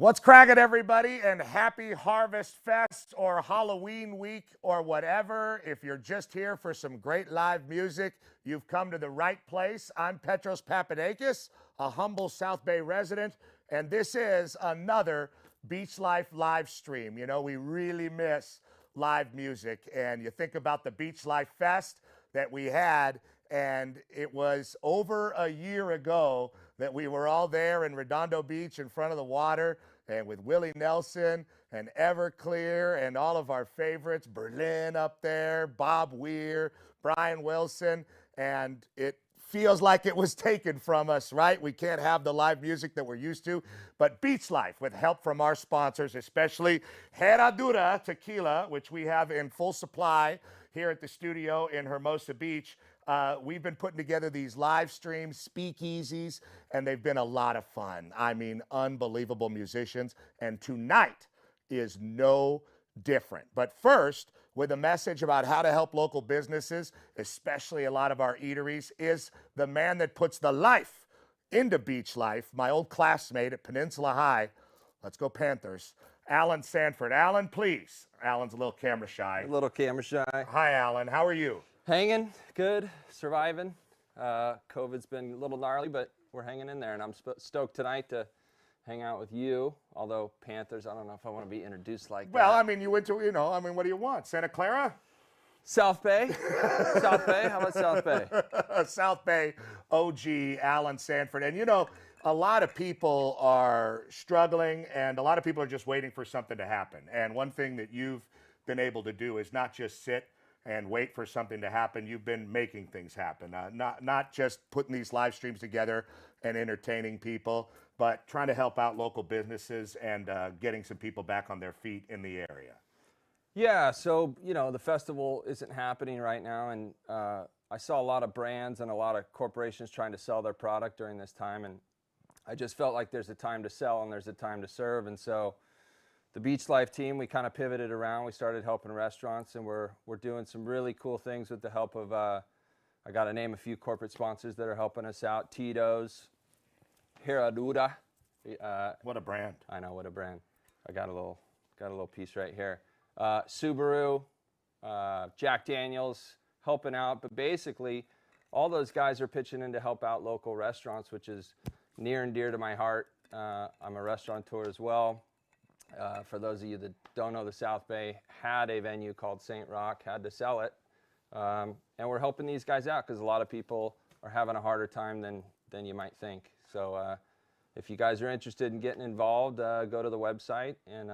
What's cracking, everybody, and happy Harvest Fest or Halloween week or whatever. If you're just here for some great live music, you've come to the right place. I'm Petros Papadakis, a humble South Bay resident, and this is another BeachLife live stream. You know, we really miss live music, and you think about the BeachLife Fest that we had, and it was over a year ago that we were all there in Redondo Beach in front of the water, and with Willie Nelson and Everclear and all of our favorites, Berlin up there, Bob Weir, Brian Wilson, and it feels like it was taken from us, right? We can't have the live music that we're used to, but BeachLife, with help from our sponsors, especially Herradura tequila, which we have in full supply here at the studio in Hermosa Beach. We've been putting together these live streams, speakeasies, and they've been a lot of fun. I mean, unbelievable musicians, and tonight is no different. But first, with a message about how to help local businesses, especially a lot of our eateries, is the man that puts the life into BeachLife, my old classmate at Peninsula High. Let's go Panthers. Alan Sanford. Alan, please. Alan's a little camera shy. A little camera shy. Hi, Alan. How are you? Hanging, good, surviving. COVID's been a little gnarly, but we're hanging in there, and I'm stoked tonight to hang out with you. Although Panthers, I don't know if I want to be introduced like that. Well, I mean, you went to, what do you want? Santa Clara? South Bay. South Bay. How about South Bay? South Bay OG, Alan Sanford. And, a lot of people are struggling, and a lot of people are just waiting for something to happen. And one thing that you've been able to do is not just sit and wait for something to happen. You've been making things happen, not just putting these live streams together and entertaining people, but trying to help out local businesses and getting some people back on their feet in the area. Yeah, so, the festival isn't happening right now, and I saw a lot of brands and a lot of corporations trying to sell their product during this time, and I just felt like there's a time to sell and there's a time to serve, and so the BeachLife team, we kind of pivoted around. We started helping restaurants, and we're doing some really cool things with the help of, I got to name a few corporate sponsors that are helping us out. Tito's, Herradura. What a brand. I know, what a brand. I got a little piece right here. Subaru, Jack Daniels, helping out. But basically, all those guys are pitching in to help out local restaurants, which is near and dear to my heart. I'm a restaurateur as well. For those of you that don't know, the South Bay had a venue called St. Rock, had to sell it. And we're helping these guys out because a lot of people are having a harder time than you might think. So if you guys are interested in getting involved, go to the website and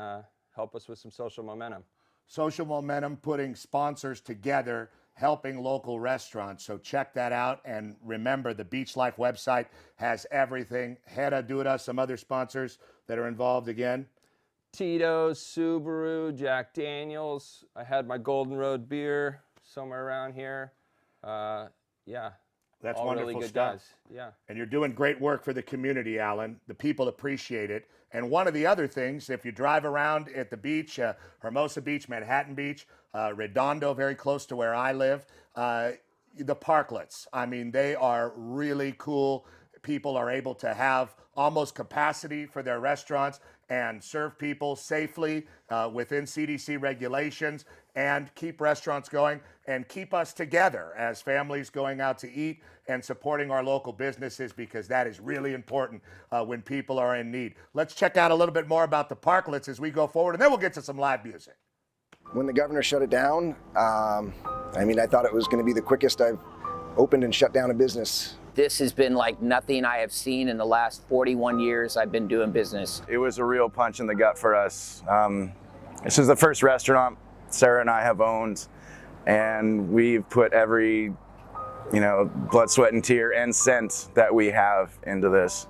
help us with some social momentum. Social momentum, putting sponsors together, helping local restaurants. So check that out. And remember, the BeachLife website has everything. Herradura, some other sponsors that are involved again. Tito's, Subaru, Jack Daniels. I had my Golden Road beer somewhere around here. Yeah. That's all wonderful really good stuff. Guys. Yeah. And you're doing great work for the community, Alan. The people appreciate it. And one of the other things, if you drive around at the beach, Hermosa Beach, Manhattan Beach, Redondo, very close to where I live, the Parklets. I mean, they are really cool. People are able to have almost capacity for their restaurants and serve people safely within CDC regulations and keep restaurants going and keep us together as families going out to eat and supporting our local businesses, because that is really important when people are in need. Let's check out a little bit more about the Parklets as we go forward, and then we'll get to some live music. When the governor shut it down, I thought it was going to be the quickest I've opened and shut down a business. This has been like nothing I have seen in the last 41 years I've been doing business. It was a real punch in the gut for us. This is the first restaurant Sarah and I have owned, and we've put every, blood, sweat, and tear and cent that we have into this.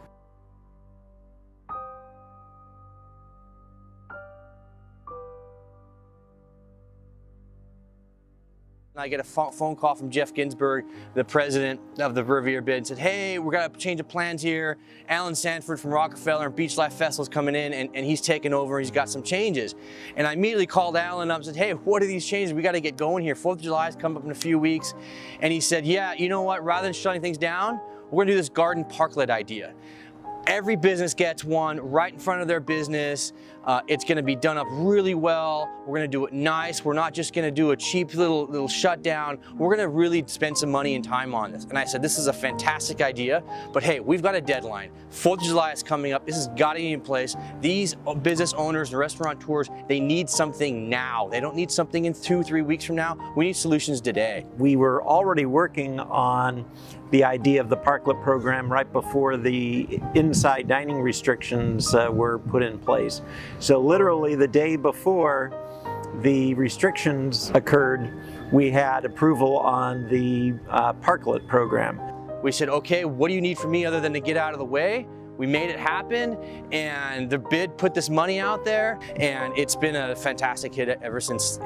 I get a phone call from Jeff Ginsburg, the president of the Revere bid, and said, hey, we're gonna change of plans here. Alan Sanford from Rockefeller and BeachLife Festival's coming in, and he's taking over, and he's got some changes. And I immediately called Alan up and said, hey, what are these changes? We gotta get going here. 4th of July is coming up in a few weeks. And he said, yeah, you know what, rather than shutting things down, we're gonna do this garden parklet idea. Every business gets one right in front of their business. It's gonna be done up really well. We're gonna do it nice. We're not just gonna do a cheap little shutdown. We're gonna really spend some money and time on this. And I said, this is a fantastic idea, but hey, we've got a deadline. 4th of July is coming up. This has gotta be in place. These business owners and restaurateurs, they need something now. They don't need something in 2-3 weeks from now. We need solutions today. We were already working on the idea of the Parklet program right before the inside dining restrictions were put in place. So literally the day before the restrictions occurred, we had approval on the Parklet program. We said, okay, what do you need from me other than to get out of the way? We made it happen, and the bid put this money out there, and it's been a fantastic hit ever since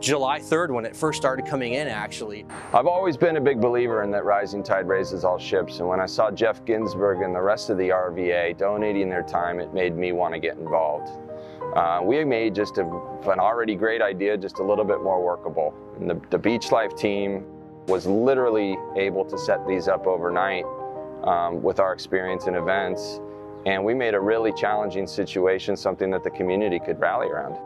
July 3rd when it first started coming in, actually. I've always been a big believer in that rising tide raises all ships, and when I saw Jeff Ginsburg and the rest of the RVA donating their time, it made me want to get involved. We made just an already great idea just a little bit more workable. And the BeachLife team was literally able to set these up overnight with our experience in events, and we made a really challenging situation something that the community could rally around.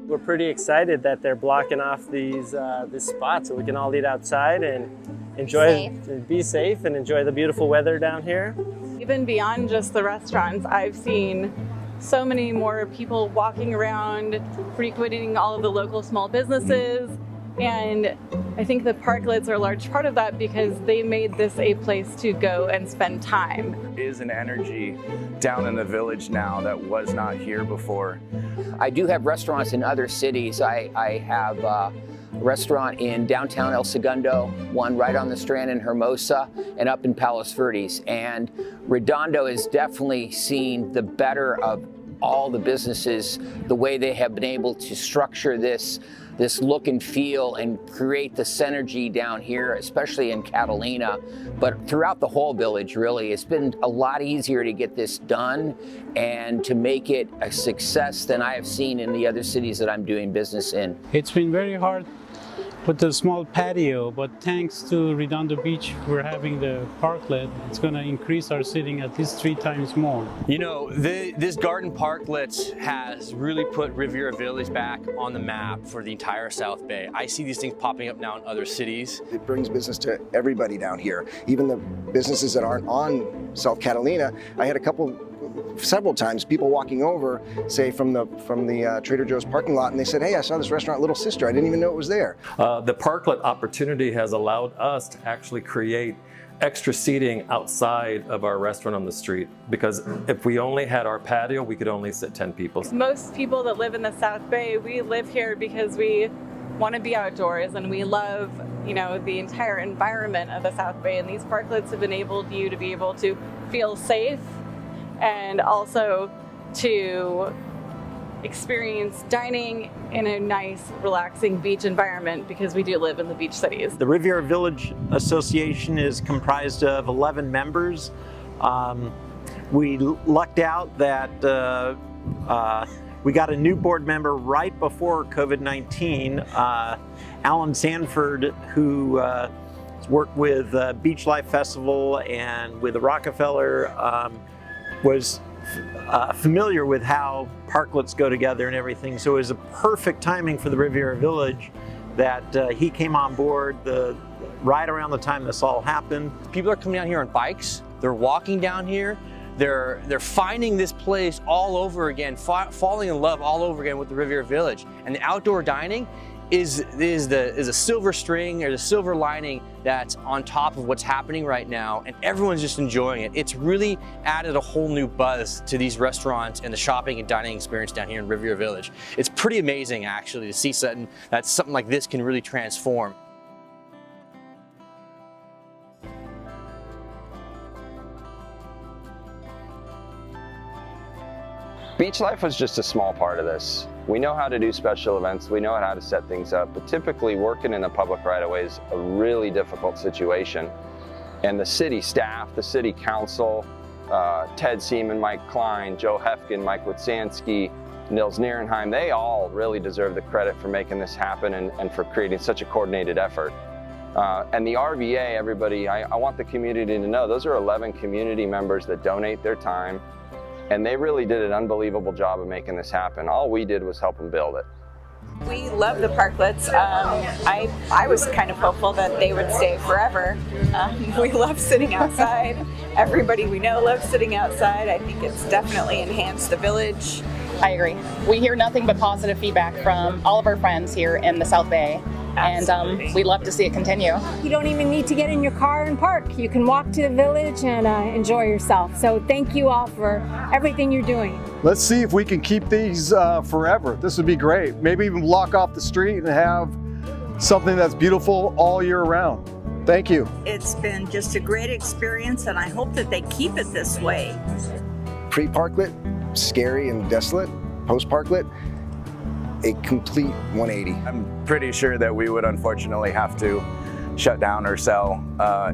We're pretty excited that they're blocking off these this spot so we can all eat outside and be safe and enjoy the beautiful weather down here. Even beyond just the restaurants, I've seen so many more people walking around, frequenting all of the local small businesses, and I think the Parklets are a large part of that because they made this a place to go and spend time. There is an energy down in the village now that was not here before. I do have restaurants in other cities. I have a restaurant in downtown El Segundo, one right on the Strand in Hermosa, and up in Palos Verdes. And Redondo has definitely seen the better of all the businesses, the way they have been able to structure this look and feel and create the synergy down here, especially in Catalina, but throughout the whole village, really. It's been a lot easier to get this done and to make it a success than I have seen in the other cities that I'm doing business in. It's been very hard with the small patio, but thanks to Redondo Beach, we're having the Parklet. It's going to increase our seating at least 3 times more. You know, this garden Parklets has really put Riviera Village back on the map for the entire South Bay. I see these things popping up now in other cities. It brings business to everybody down here, even the businesses that aren't on South Catalina. I had several times people walking over, say from the Trader Joe's parking lot, and they said, hey, I saw this restaurant Little Sister. I didn't even know it was there. The Parklet opportunity has allowed us to actually create extra seating outside of our restaurant on the street, because if we only had our patio, we could only sit 10 people. Most people that live in the South Bay, we live here because we want to be outdoors and we love, you know, the entire environment of the South Bay, and these Parklets have enabled you to be able to feel safe and also to experience dining in a nice, relaxing beach environment, because we do live in the beach cities. The Riviera Village Association is comprised of 11 members. We lucked out that we got a new board member right before COVID-19, Alan Sanford, who worked with BeachLife Festival and with the Rockefeller, was familiar with how Parklets go together and everything. So it was a perfect timing for the Riviera Village that he came on board right around the time this all happened. People are coming down here on bikes. They're walking down here. They're finding this place all over again, falling in love all over again with the Riviera Village. And the outdoor dining is a silver string, or the silver lining that's on top of what's happening right now, and everyone's just enjoying it. It's really added a whole new buzz to these restaurants and the shopping and dining experience down here in Riviera Village. It's pretty amazing, actually, to see something like this can really transform. BeachLife was just a small part of this. We know how to do special events, we know how to set things up, but typically working in the public right-of-way is a really difficult situation. And the city staff, the city council, Ted Seaman, Mike Klein, Joe Hefkin, Mike Witsansky, Nils Nierenheim, they all really deserve the credit for making this happen and for creating such a coordinated effort. And the RVA, everybody, I want the community to know, those are 11 community members that donate their time, and they really did an unbelievable job of making this happen. All we did was help them build it. We love the Parklets. I was kind of hopeful that they would stay forever. We love sitting outside. Everybody we know loves sitting outside. I think it's definitely enhanced the village. I agree. We hear nothing but positive feedback from all of our friends here in the South Bay. And we'd love to see it continue. You don't even need to get in your car and park. You can walk to the village and enjoy yourself. So thank you all for everything you're doing. Let's see if we can keep these forever. This would be great. Maybe even block off the street and have something that's beautiful all year round. Thank you. It's been just a great experience, and I hope that they keep it this way. Pre-Parklet, scary and desolate. Post-Parklet, a complete 180. I'm pretty sure that we would unfortunately have to shut down or sell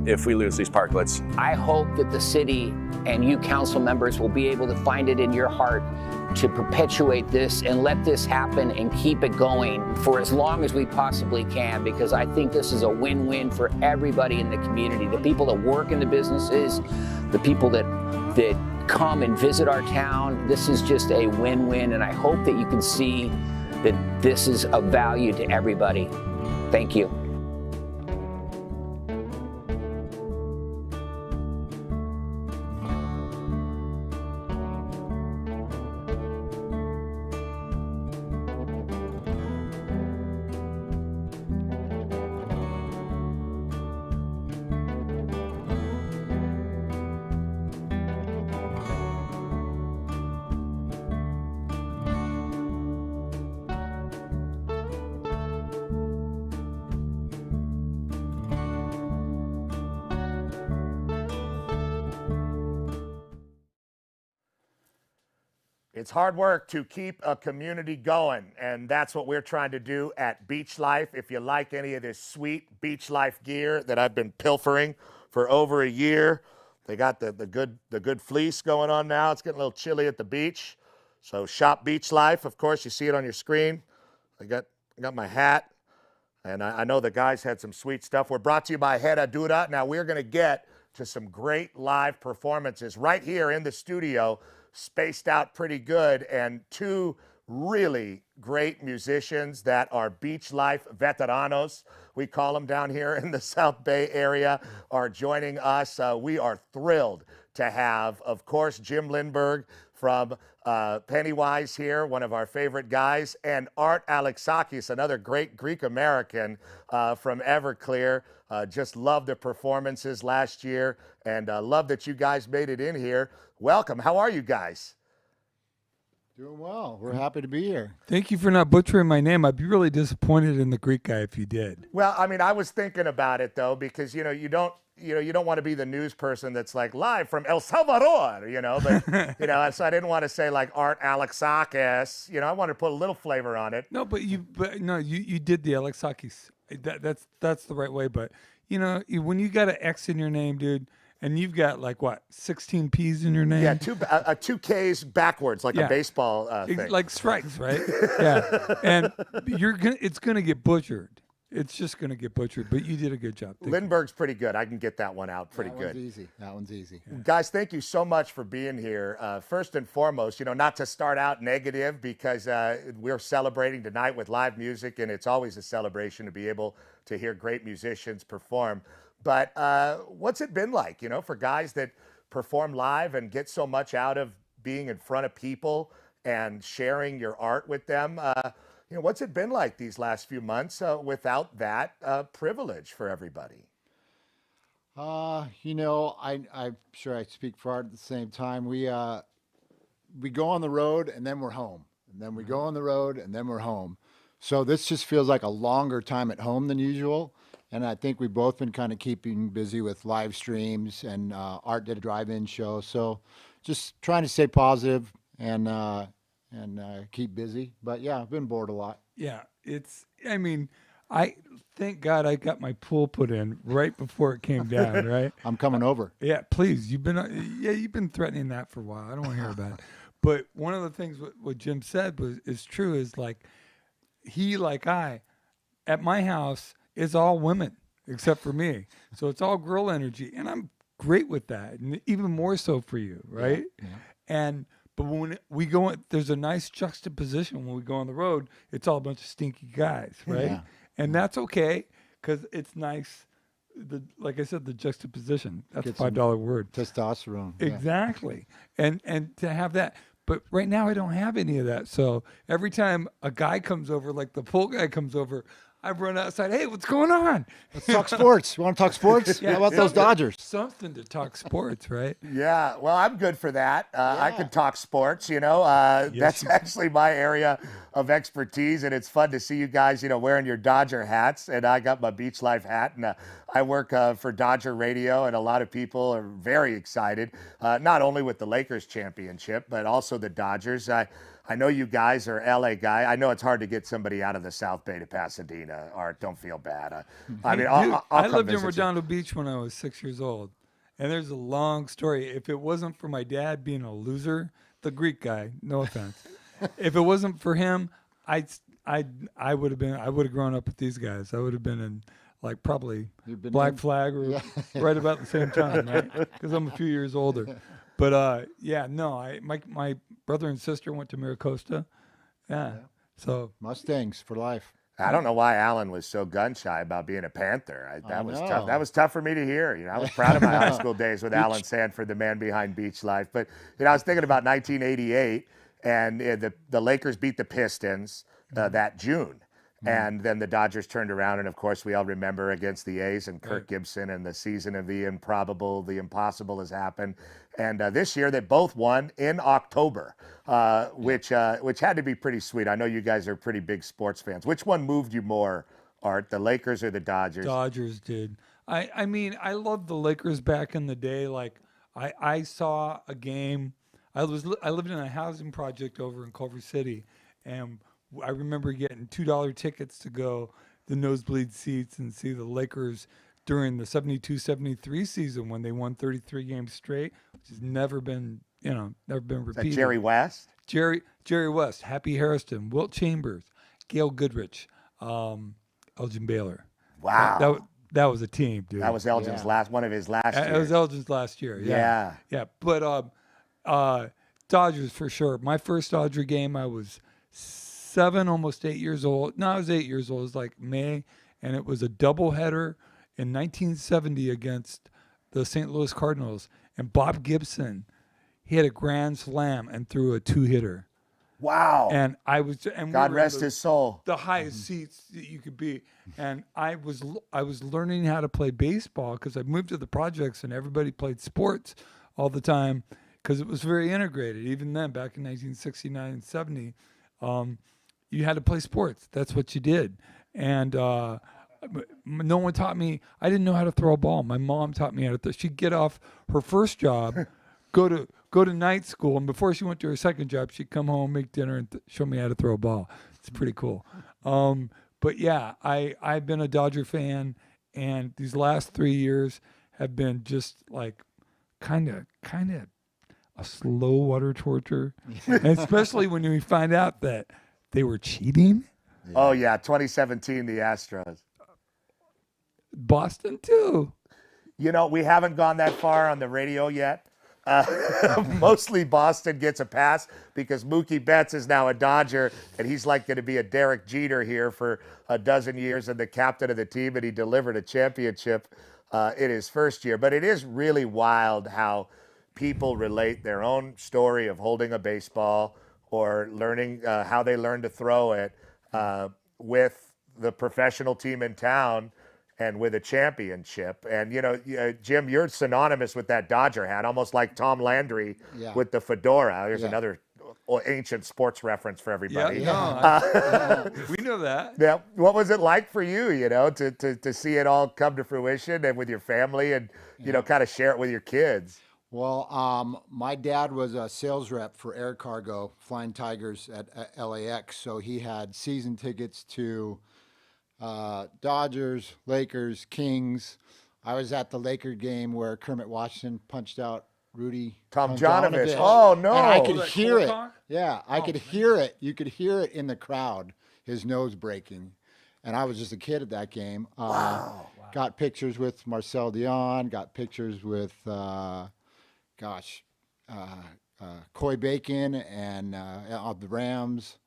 if we lose these Parklets. I hope that the city and you council members will be able to find it in your heart to perpetuate this and let this happen and keep it going for as long as we possibly can, because I think this is a win-win for everybody in the community, the people that work in the businesses, the people that come and visit our town. This is just a win-win, and I hope that you can see that this is of value to everybody. Thank you. It's hard work to keep a community going, and that's what we're trying to do at BeachLife. If you like any of this sweet BeachLife gear that I've been pilfering for over a year, they got the good fleece going on now. It's getting a little chilly at the beach, so shop BeachLife. Of course, you see it on your screen. I got my hat, and I know the guys had some sweet stuff. We're brought to you by Herradura. Now we're going to get to some great live performances right here in the studio, spaced out pretty good, and two really great musicians that are BeachLife veteranos, we call them down here in the South Bay area, are joining us. We are thrilled to have, of course, Jim Lindberg from Pennywise here, one of our favorite guys, and Art Alexakis, another great Greek-American from Everclear. Just loved the performances last year, and love that you guys made it in here. Welcome. How are you guys? Doing well. We're happy to be here. Thank you for not butchering my name. I'd be really disappointed in the Greek guy if you did. Well, I mean, I was thinking about it though, because you don't want to be the news person that's like live from El Salvador, but so I didn't want to say like Art Alexakis. I wanted to put a little flavor on it. No, but you did the Alexakis. That's the right way. But when you got an X in your name, dude. And you've got like what, 16 P's in your name? Yeah, two K's backwards, like a baseball thing. Like strikes, right? Yeah, and it's gonna get butchered. It's just gonna get butchered. But you did a good job. Lindbergh's pretty good. I can get that one out pretty good. That one's easy. Yeah. Guys, thank you so much for being here. First and foremost, not to start out negative, because we're celebrating tonight with live music, and it's always a celebration to be able to hear great musicians perform. But what's it been like, for guys that perform live and get so much out of being in front of people and sharing your art with them? What's it been like these last few months without that privilege for everybody? I'm sure I speak for Art at the same time. We go on the road and then we're home. And then we go on the road and then we're home. So this just feels like a longer time at home than usual. And I think we've both been kind of keeping busy with live streams, and Art did a drive-in show. So just trying to stay positive and keep busy. But yeah, I've been bored a lot. Yeah, I thank God I got my pool put in right before it came down, right? I'm coming over. Yeah, please. You've been threatening that for a while. I don't want to hear about it. But one of the things what Jim said is true is like he, like I, at my house is all women except for me. So it's all girl energy. And I'm great with that. And even more so for you, right? But when we go, there's a nice juxtaposition when we go on the road. It's all a bunch of stinky guys, right? Yeah. And that's okay because it's nice. Like I said, the juxtaposition. That's a $5 word. Testosterone. Yeah. Exactly. And to have that. But right now I don't have any of that. So every time a guy comes over, like the pool guy comes over, I run outside. Hey, what's going on? Let's talk sports. You want to talk sports? Yeah, How about those Dodgers? Something to talk sports, right? Yeah, well, I'm good for that. I can talk sports, you know. That's actually my area of expertise, and it's fun to see you guys, you know, wearing your Dodger hats. And I got my BeachLife hat, and I work for Dodger Radio, and a lot of people are very excited, not only with the Lakers championship, but also the Dodgers. I know you guys are LA guy. I know it's hard to get somebody out of the South Bay to Pasadena. Art, don't feel bad. I mean, I lived in Redondo Beach when I was 6 years old, and there's a long story. If it wasn't for my dad being a loser, the Greek guy, no offense, if it wasn't for him, I would have grown up with these guys. I would have been in like probably Black Flag or right about the same time, right? Because I'm a few years older. But my brother and sister went to Miracosta. Yeah. So Mustangs for life. I don't know why Alan was so gun shy about being a Panther. That was tough. That was tough for me to hear. You know, I was proud of my high school days with Alan Sanford, the man behind BeachLife. But you know, I was thinking about 1988, and the Lakers beat the Pistons that June. And then the Dodgers turned around, and of course we all remember against the A's and Kirk Gibson and the season of the improbable, the impossible has happened. And this year they both won in October, which had to be pretty sweet. I know you guys are pretty big sports fans. Which one moved you more, Art, the Lakers or the Dodgers? Dodgers did. I mean, I loved the Lakers back in the day. Like I saw a game. I lived in a housing project over in Culver City, and I remember getting $2 tickets to go the nosebleed seats and see the Lakers during the 72-73 season when they won 33 games straight, which has never been repeated. Is that Jerry West? Jerry West, Happy Harrison, Wilt Chambers, Gail Goodrich, Elgin Baylor. Wow. That was a team, dude. That was Elgin's one of his last years. It was Elgin's last year. Yeah. But Dodgers for sure. My first Dodger game, I was 7, almost 8 years old. No, I was 8 years old. It was like May, and it was a doubleheader in 1970 against the St. Louis Cardinals. And Bob Gibson hit a grand slam and threw a 2-hitter. Wow. And God rest his soul. The highest seats that you could be. And I was learning how to play baseball because I moved to the projects and everybody played sports all the time because it was very integrated. Even then, back in 1969 and 70, you had to play sports. That's what you did. And no one taught me. I didn't know how to throw a ball. My mom taught me how to throw. She'd get off her first job, go to night school, and before she went to her second job, she'd come home, make dinner, and show me how to throw a ball. It's pretty cool. But yeah, I've been a Dodger fan, and these last 3 years have been just like kind of a slow water torture, and especially when we find out that they were cheating. Oh yeah, 2017, the Astros. Boston too. You know, we haven't gone that far on the radio yet. Mostly Boston gets a pass because Mookie Betts is now a Dodger, and he's like going to be a Derek Jeter here for a dozen years and the captain of the team, and he delivered a championship in his first year. But it is really wild how people relate their own story of holding a baseball or learning how they learn to throw it with the professional team in town and with a championship. And, you know, Jim, you're synonymous with that Dodger hat, almost like Tom Landry with the fedora. There's another ancient sports reference for everybody. We know that. Yeah. What was it like for you, you know, to see it all come to fruition and with your family and, you know, kind of share it with your kids? Well, my dad was a sales rep for Air Cargo, Flying Tigers at LAX. So he had season tickets to Dodgers, Lakers, Kings. I was at the Laker game where Kermit Washington punched out Rudy Tomjanovich. Oh, no. And I could that hear it. Colcock? Yeah, I could hear it. You could hear it in the crowd, his nose breaking. And I was just a kid at that game. Wow. Got pictures with Marcel Dion, got pictures with, Coy Bacon and of the Rams.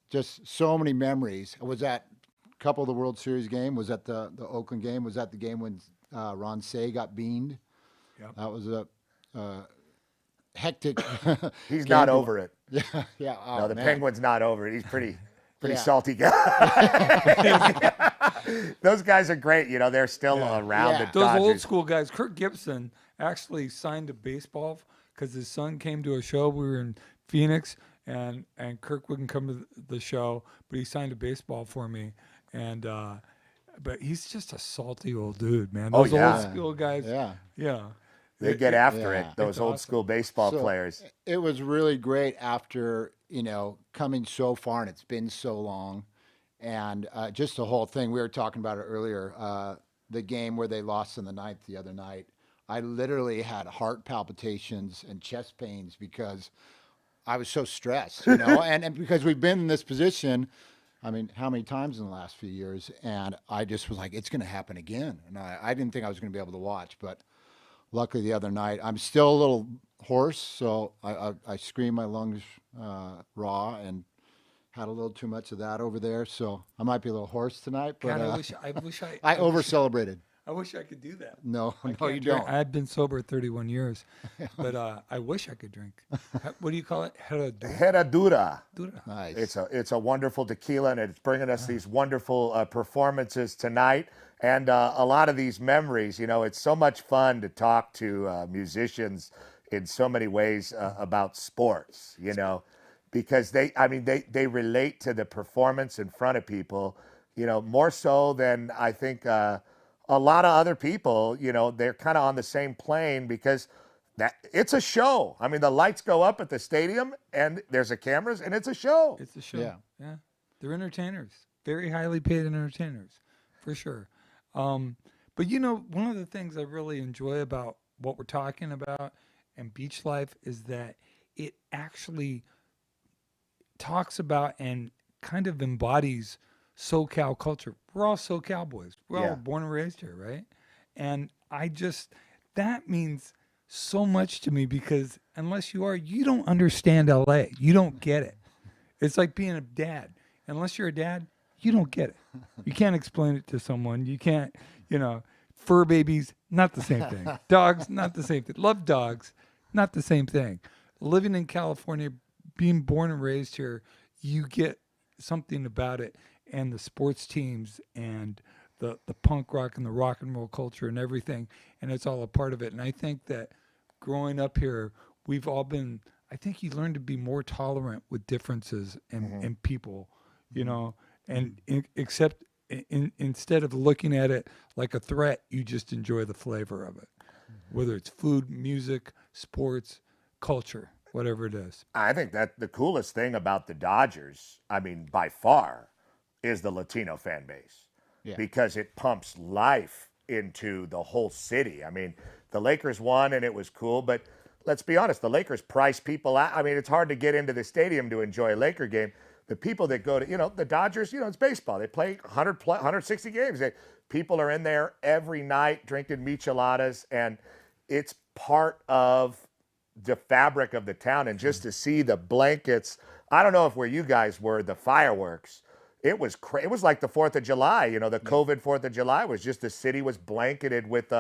Just so many memories. I was at a couple of the World Series game, was at the Oakland game, was at the game when Ron Say got beamed. Yep. That was a hectic. He's game not to- over it. Yeah, yeah. Oh, No, the man. Penguin's not over it. He's pretty Yeah. salty guy. Those guys are great. You know, they're still around the Those old Dodgers. school guys. Kirk Gibson actually signed a baseball because his son came to a show. We were in Phoenix, and Kirk wouldn't come to the show, but he signed a baseball for me. And but he's just a salty old dude, man. Oh, Those yeah. old school guys. Yeah. They get after it, Yeah. those It's old awesome. school baseball So, players. It was really great after, coming so far, and it's been so long. And just the whole thing, we were talking about it earlier, the game where they lost in the ninth the other night. I literally had heart palpitations and chest pains because I was so stressed, and because we've been in this position, I mean, how many times in the last few years? And I just was like, it's going to happen again. And I didn't think I was going to be able to watch, but luckily the other night, I'm still a little hoarse, so I screamed my lungs raw and had a little too much of that over there, so I might be a little hoarse tonight. But God, I wish I over celebrated. I wish I could do that. No, I no, can't you drink. don't. I've been sober 31 years, but I wish I could drink. What do you call it? Herradura. Nice. It's a wonderful tequila, and it's bringing us these wonderful performances tonight, and a lot of these memories. It's so much fun to talk to musicians in so many ways about sports. Because they relate to the performance in front of people. More so than I think a lot of other people. They're kind of on the same plane because it's a show. I mean, the lights go up at the stadium, and there's a cameras, and it's a show. It's a show. Yeah. They're entertainers, very highly paid entertainers, for sure. But one of the things I really enjoy about what we're talking about and Beach Life is that it actually talks about and kind of embodies SoCal culture. We're all SoCal boys. We're all born and raised here, right? And that means so much to me because unless you don't understand LA. You don't get it. It's like being a dad. Unless you're a dad, you don't get it. You can't explain it to someone. You can't, fur babies, not the same thing. Dogs, not the same thing. Love dogs, not the same thing. Living in California, being born and raised here, you get something about it, and the sports teams and the punk rock and the rock and roll culture and everything, and it's all a part of it. And I think that growing up here, we've all been, I think you learn to be more tolerant with differences in people, and instead of looking at it like a threat, you just enjoy the flavor of it, whether it's food, music, sports, culture, whatever it is. I think that the coolest thing about the Dodgers, I mean, by far, is the Latino fan base. Yeah. Because it pumps life into the whole city. I mean, the Lakers won and it was cool, but let's be honest, the Lakers price people out. I mean, it's hard to get into the stadium to enjoy a Laker game. The people that go to, the Dodgers, it's baseball. They play 160 games. People are in there every night drinking micheladas, and it's part of the fabric of the town. And just to see the blankets, I don't know if where you guys were, the fireworks, it was it was like the 4th of July. The COVID 4th of July was just the city was blanketed with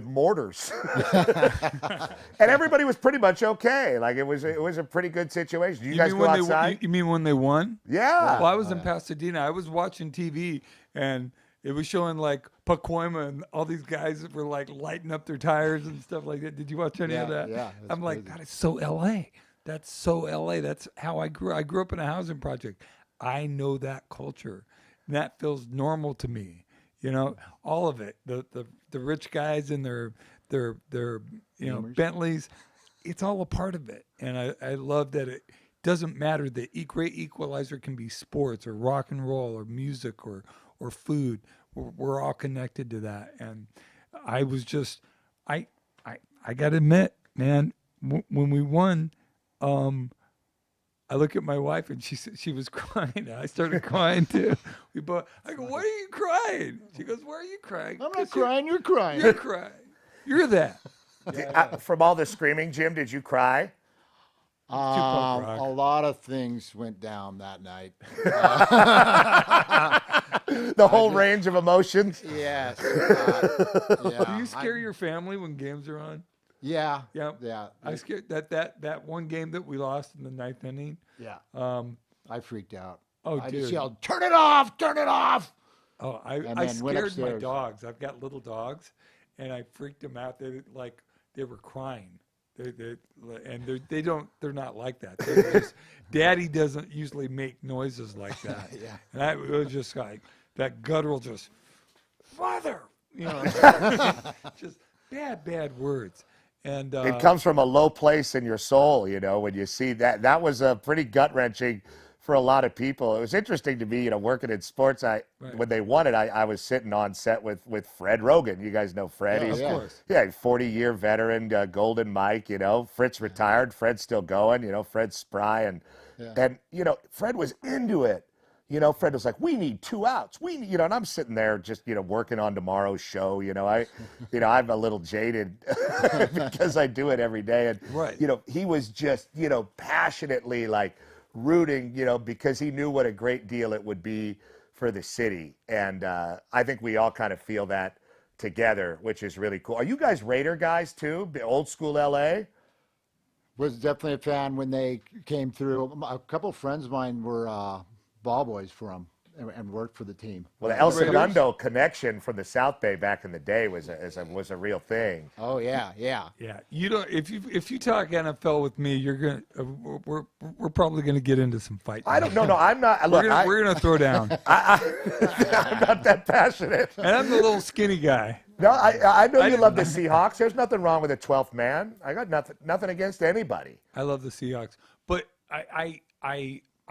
mortars, and everybody was pretty much okay. Like it was a pretty good situation. You guys go outside? You mean when they won? Yeah. Well, I was in Pasadena. I was watching TV, and it was showing like Pacoima and all these guys that were like lighting up their tires and stuff like that. Did you watch any of that? Yeah. I'm like, that is so LA. That's so LA. That's how I grew. I grew up in a housing project. I know that culture. And that feels normal to me. All of it. The rich guys in their Bentleys. It's all a part of it. And I love that it doesn't matter. The great equalizer can be sports or rock and roll or music or food. We're all connected to that. And I was just, I I got to admit, man, when we won, I look at my wife and she was crying. I started crying too. I go, why are you crying? She goes, why are you crying? I'm not crying. You're crying. You're crying. You're that. From all the screaming, Jim, did you cry? A lot of things went down that night. The whole range of emotions. Yes. Do you scare your family when games are on? Yeah. Yeah. I scared that one game that we lost in the 9th inning. Yeah. I freaked out. Oh, I dude. just yelled, "Turn it off! Turn it off!" Oh, And I then went scared my upstairs. dogs. I've got little dogs, and I freaked them out. They were crying. They're not like that. They're just, Daddy doesn't usually make noises like that. Yeah. And it was just like that guttural, just Father, just bad words. And it comes from a low place in your soul, when you see that. That was a pretty gut-wrenching for a lot of people. It was interesting to me, working in sports. When they won it, I was sitting on set with Fred Rogan. You guys know Fred. Yeah, He's, of course. Yeah, 40-year veteran, Golden Mike, Fritz retired. Fred's still going, Fred's spry. And Fred was into it. Fred was like, we need 2 outs. And I'm sitting there just, working on tomorrow's show. I'm a little jaded because I do it every day. And, he was just, passionately like rooting, because he knew what a great deal it would be for the city. And I think we all kind of feel that together, which is really cool. Are you guys Raider guys too? Old school LA? Was definitely a fan when they came through. A couple of friends of mine were ball boys for them and worked for the team. Well, the El Segundo connection from the South Bay back in the day was a real thing. Oh yeah. You don't. If you talk NFL with me, you're gonna. We're probably gonna get into some fights. I don't know. No, I'm not. Look, we're gonna throw down. I'm not that passionate. And I'm the little skinny guy. No, I know you love the Seahawks. There's nothing wrong with a 12th man. I got nothing against anybody. I love the Seahawks, but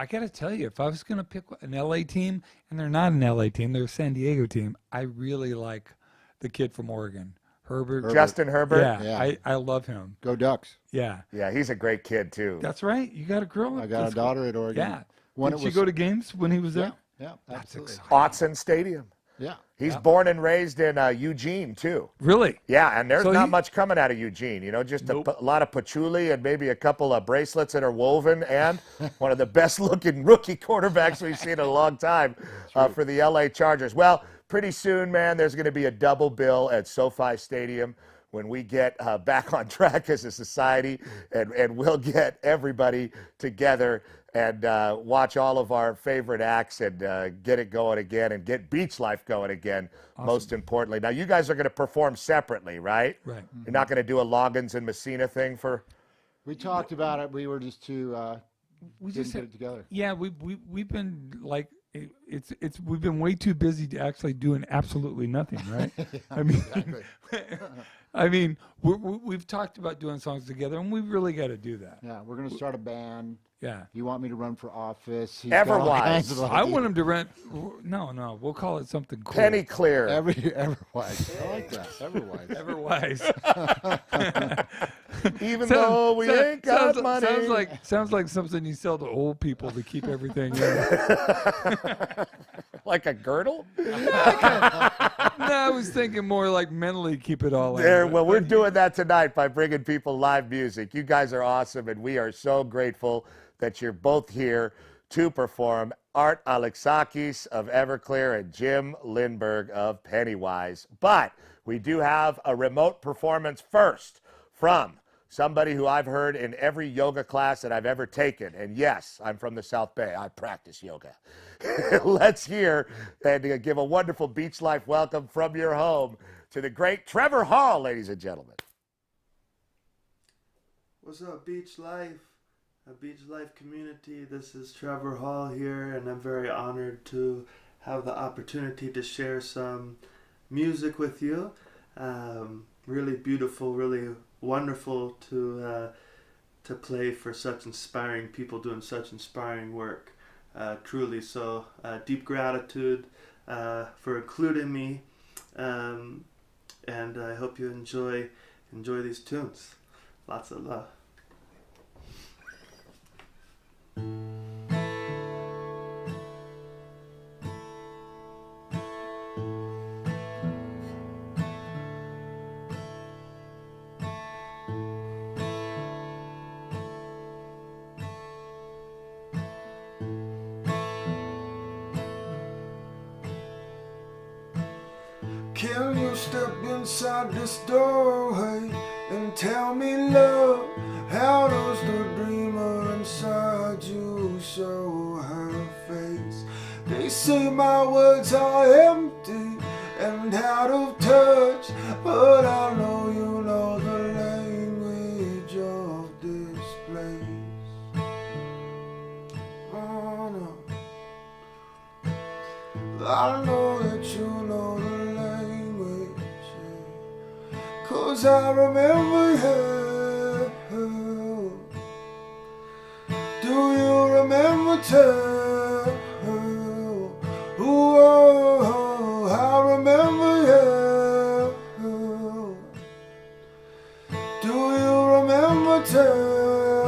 I got to tell you, if I was going to pick an LA team, and they're not an LA team, they're a San Diego team, I really like the kid from Oregon, Herbert. Justin Herbert? Yeah. I love him. Go Ducks. Yeah. Yeah, he's a great kid, too. That's right. You got a girl. I got a daughter at Oregon. Yeah. Did she go to games when he was there? Yeah, That's absolutely. exciting. Autzen Stadium. Yeah. He's born and raised in Eugene, too. Really? Yeah, and there's not much coming out of Eugene. Just a lot of patchouli and maybe a couple of bracelets that are woven, and one of the best-looking rookie quarterbacks we've seen in a long time for the L.A. Chargers. Well, pretty soon, man, there's going to be a double bill at SoFi Stadium when we get back on track as a society, and we'll get everybody together and watch all of our favorite acts and get it going again and get BeachLife going again, most importantly. Now, you guys are going to perform separately, right? Right. You're not going to do a Loggins and Messina thing for... We talked about it. We were just too... we didn't just get it together. Yeah, we've been like... we've been way too busy to actually doing absolutely nothing, right? I mean, we've talked about doing songs together, and we really got to do that. Yeah, we're going to start a band. Yeah. You want me to run for office? He's got all kinds of I want him to rent. No, we'll call it something cool. Penny Clear. Everwise. I like that. Everwise. Even though we ain't got money. Sounds like something you sell to old people to keep everything in. Like a girdle? No, I was thinking more like mentally keep it all in. Well, we're doing that tonight by bringing people live music. You guys are awesome, and we are so grateful that you're both here to perform. Art Alexakis of Everclear and Jim Lindberg of Pennywise. But we do have a remote performance first from somebody who I've heard in every yoga class that I've ever taken. And yes, I'm from the South Bay. I practice yoga. Let's hear and give a wonderful BeachLife welcome from your home to the great Trevor Hall, ladies and gentlemen. What's up, BeachLife? A BeachLife community. This is Trevor Hall here, and I'm very honored to have the opportunity to share some music with you. Really beautiful, really wonderful to play for such inspiring people doing such inspiring work. Truly, so deep gratitude for including me, and I hope you enjoy enjoy these tunes. Lots of love. Can you step inside this doorway and tell me, love, how does the dreamer inside you show her face? They say my words are empty and out of touch, but I know you know the language of this place. Oh no, I know that you know the 'cause I remember you. Do you remember too? Ooh, I remember you. Do you remember too?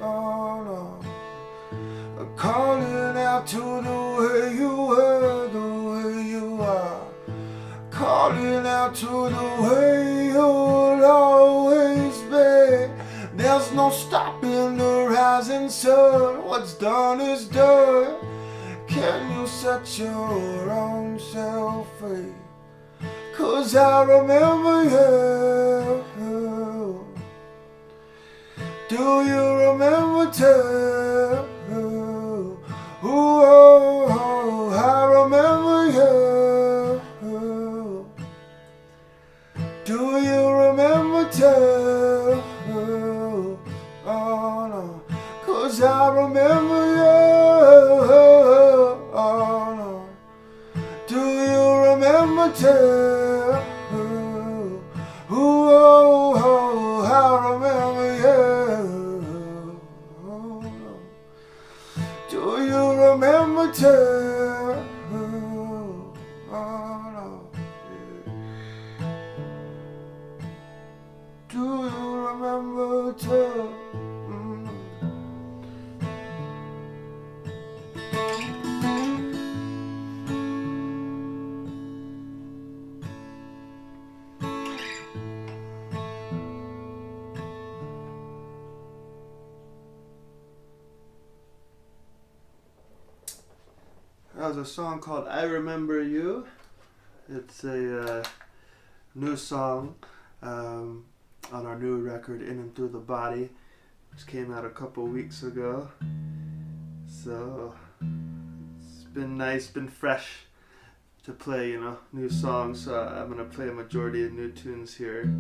Oh no, calling out to the way you were, the way you are. Calling out to the way you'll always be. There's no stopping the rising sun. What's done is done. Can you set your own self free? 'Cause I remember you. Do you remember too? Ooh, I remember you. Do you remember too? Oh no, 'cause I remember you. Oh no, do you remember too? Ooh, I remember you. Oh no, do you remember too? Oh no. Do you remember too? That was a song called I Remember You. It's a new song on our new record, In and Through the Body, which came out a couple weeks ago. So it's been nice, been fresh to play, new songs. So I'm going to play a majority of new tunes here.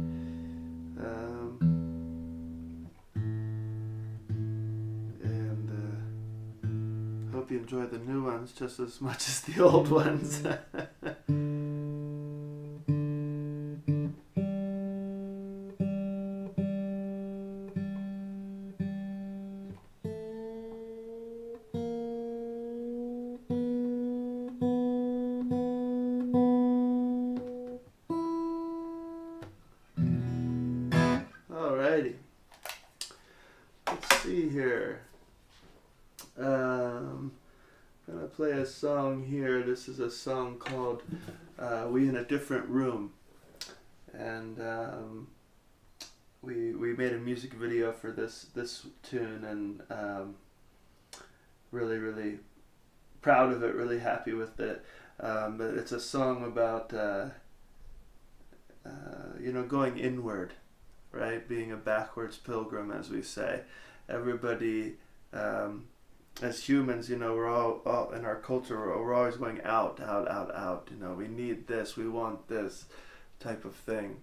Hope you enjoy the new ones just as much as the old ones. Alrighty. Let's see here. I'm gonna play a song here. This is a song called We in a Different Room. And we made a music video for this tune, and really proud of it, really happy with it. But it's a song about going inward, right? Being a backwards pilgrim, as we say. Everybody, as humans, we're all in our culture, we're always going out. We need this, we want this type of thing.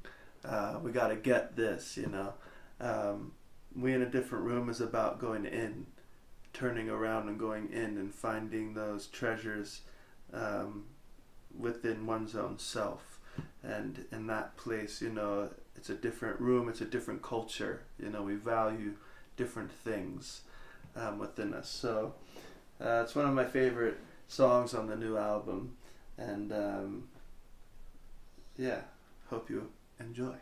We got to get this, We in a Different Room is about going in, turning around and going in and finding those treasures within one's own self. And in that place, it's a different room, it's a different culture. We value different things within us. So it's one of my favorite songs on the new album. And hope you Enjoy.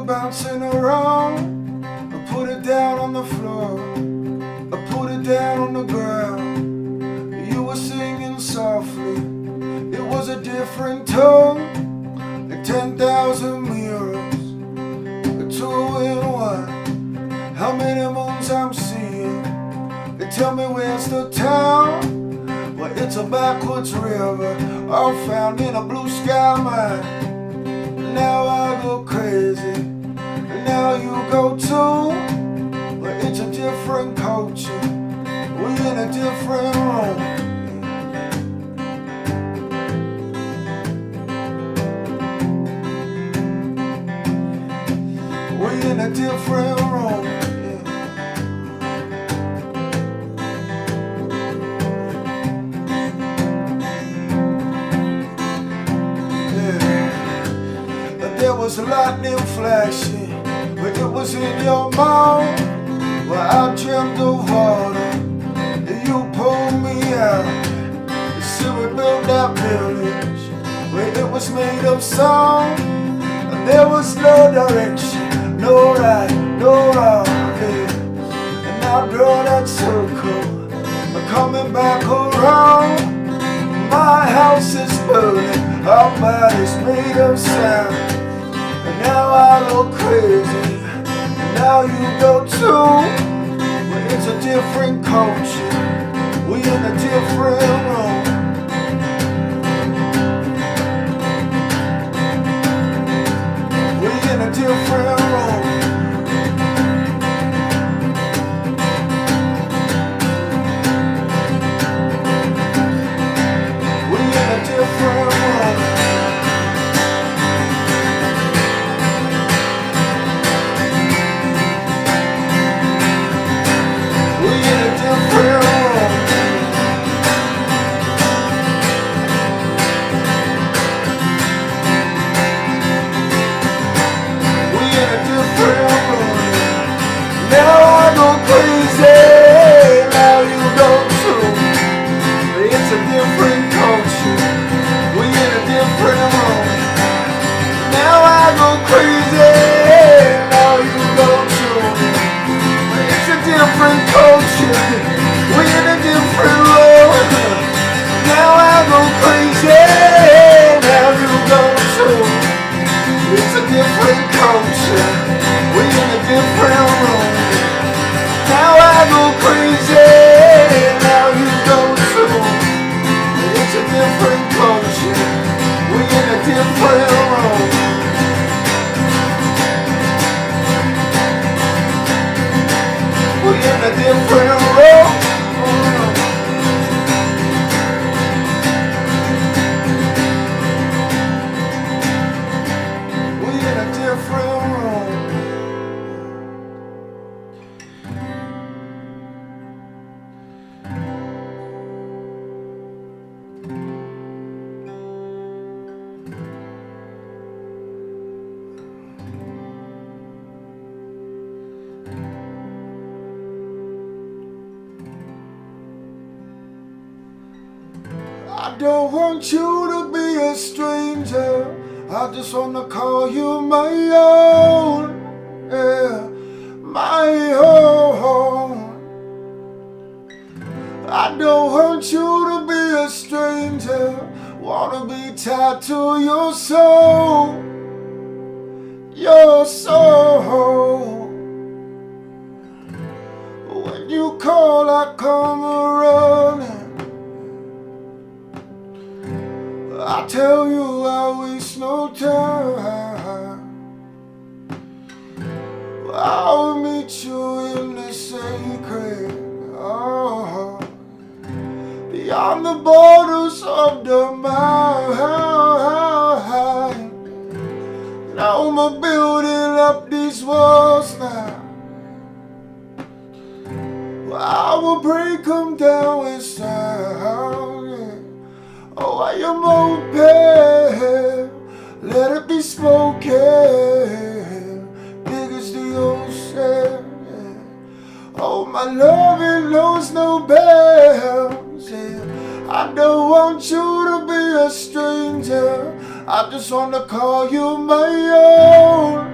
Bouncing around, I put it down on the floor, I put it down on the ground. You were singing softly, it was a different tone, like 10,000 mirrors, a 2-in-1. How many moons I'm seeing? They tell me where's the town? Well, it's a backwards river, all found in a blue sky mine. Now I go crazy. Now you go too, but it's a different culture. We're in a different room. We're in a different room. Yeah. There was lightning flashing. But it was in your mouth where I dreamt of water and you pulled me out. You see we built that village where it was made of song, and there was no direction, no right, no wrong. Yeah. And now draw that circle, I'm coming back around. My house is burning, our body's made of sand. And now I go crazy, and now you go too. But it's a different culture, we in a different room. We in a different room. We in a different room. I don't want you to be a stranger. I just wanna call you my own. Yeah, my own. I don't want you to be a stranger. Wanna be tied to your soul. Your soul. When you call, I come running. I tell you I waste no time. I'll meet you in the sacred, oh, beyond the borders of the mind. Now I'm building up these walls now. I will break them down with sound. Oh, I am open, let it be spoken, big as the ocean. Oh, my love, it knows no bounds. I don't want you to be a stranger. I just want to call you my own,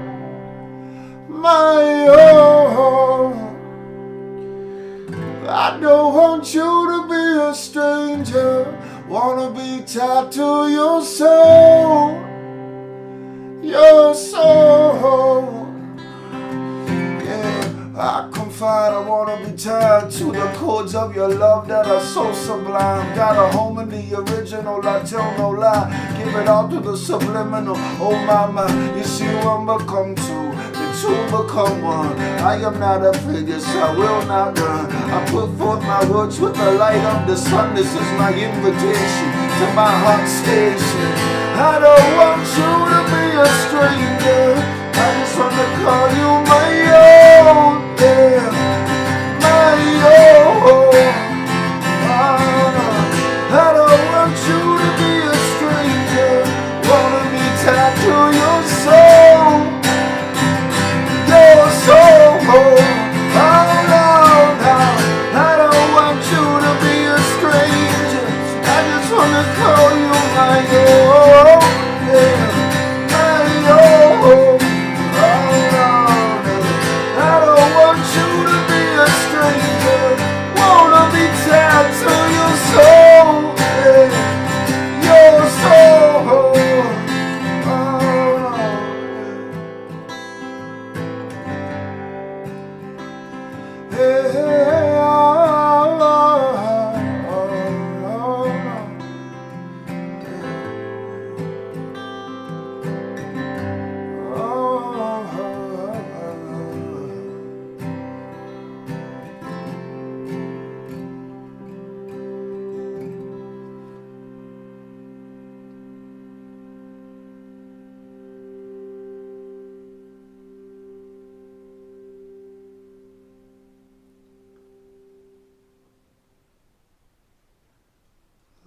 my own. I don't want you to be a stranger. Wanna be tied to your soul, your soul. Yeah, I confide, I wanna be tied to the chords of your love that are so sublime. Got a home in the original, I tell no lie. Give it all to the subliminal, oh my, you see one become two, the two become one. I am not afraid, yes I will not run. I put forth my words with the light of the sun. This is my invitation to my heart station. I don't want you to be a stranger. I just want to call you my own, yeah, my own. I don't want you to be a stranger. Wanna be tied to your soul, your soul. Oh no, no, I don't want you to be a stranger. I just wanna call you my own, yeah, my own. Oh no, no, I don't want you to be a stranger. Wanna be tied to your soul, yeah, your soul. Oh no. Hey, oh,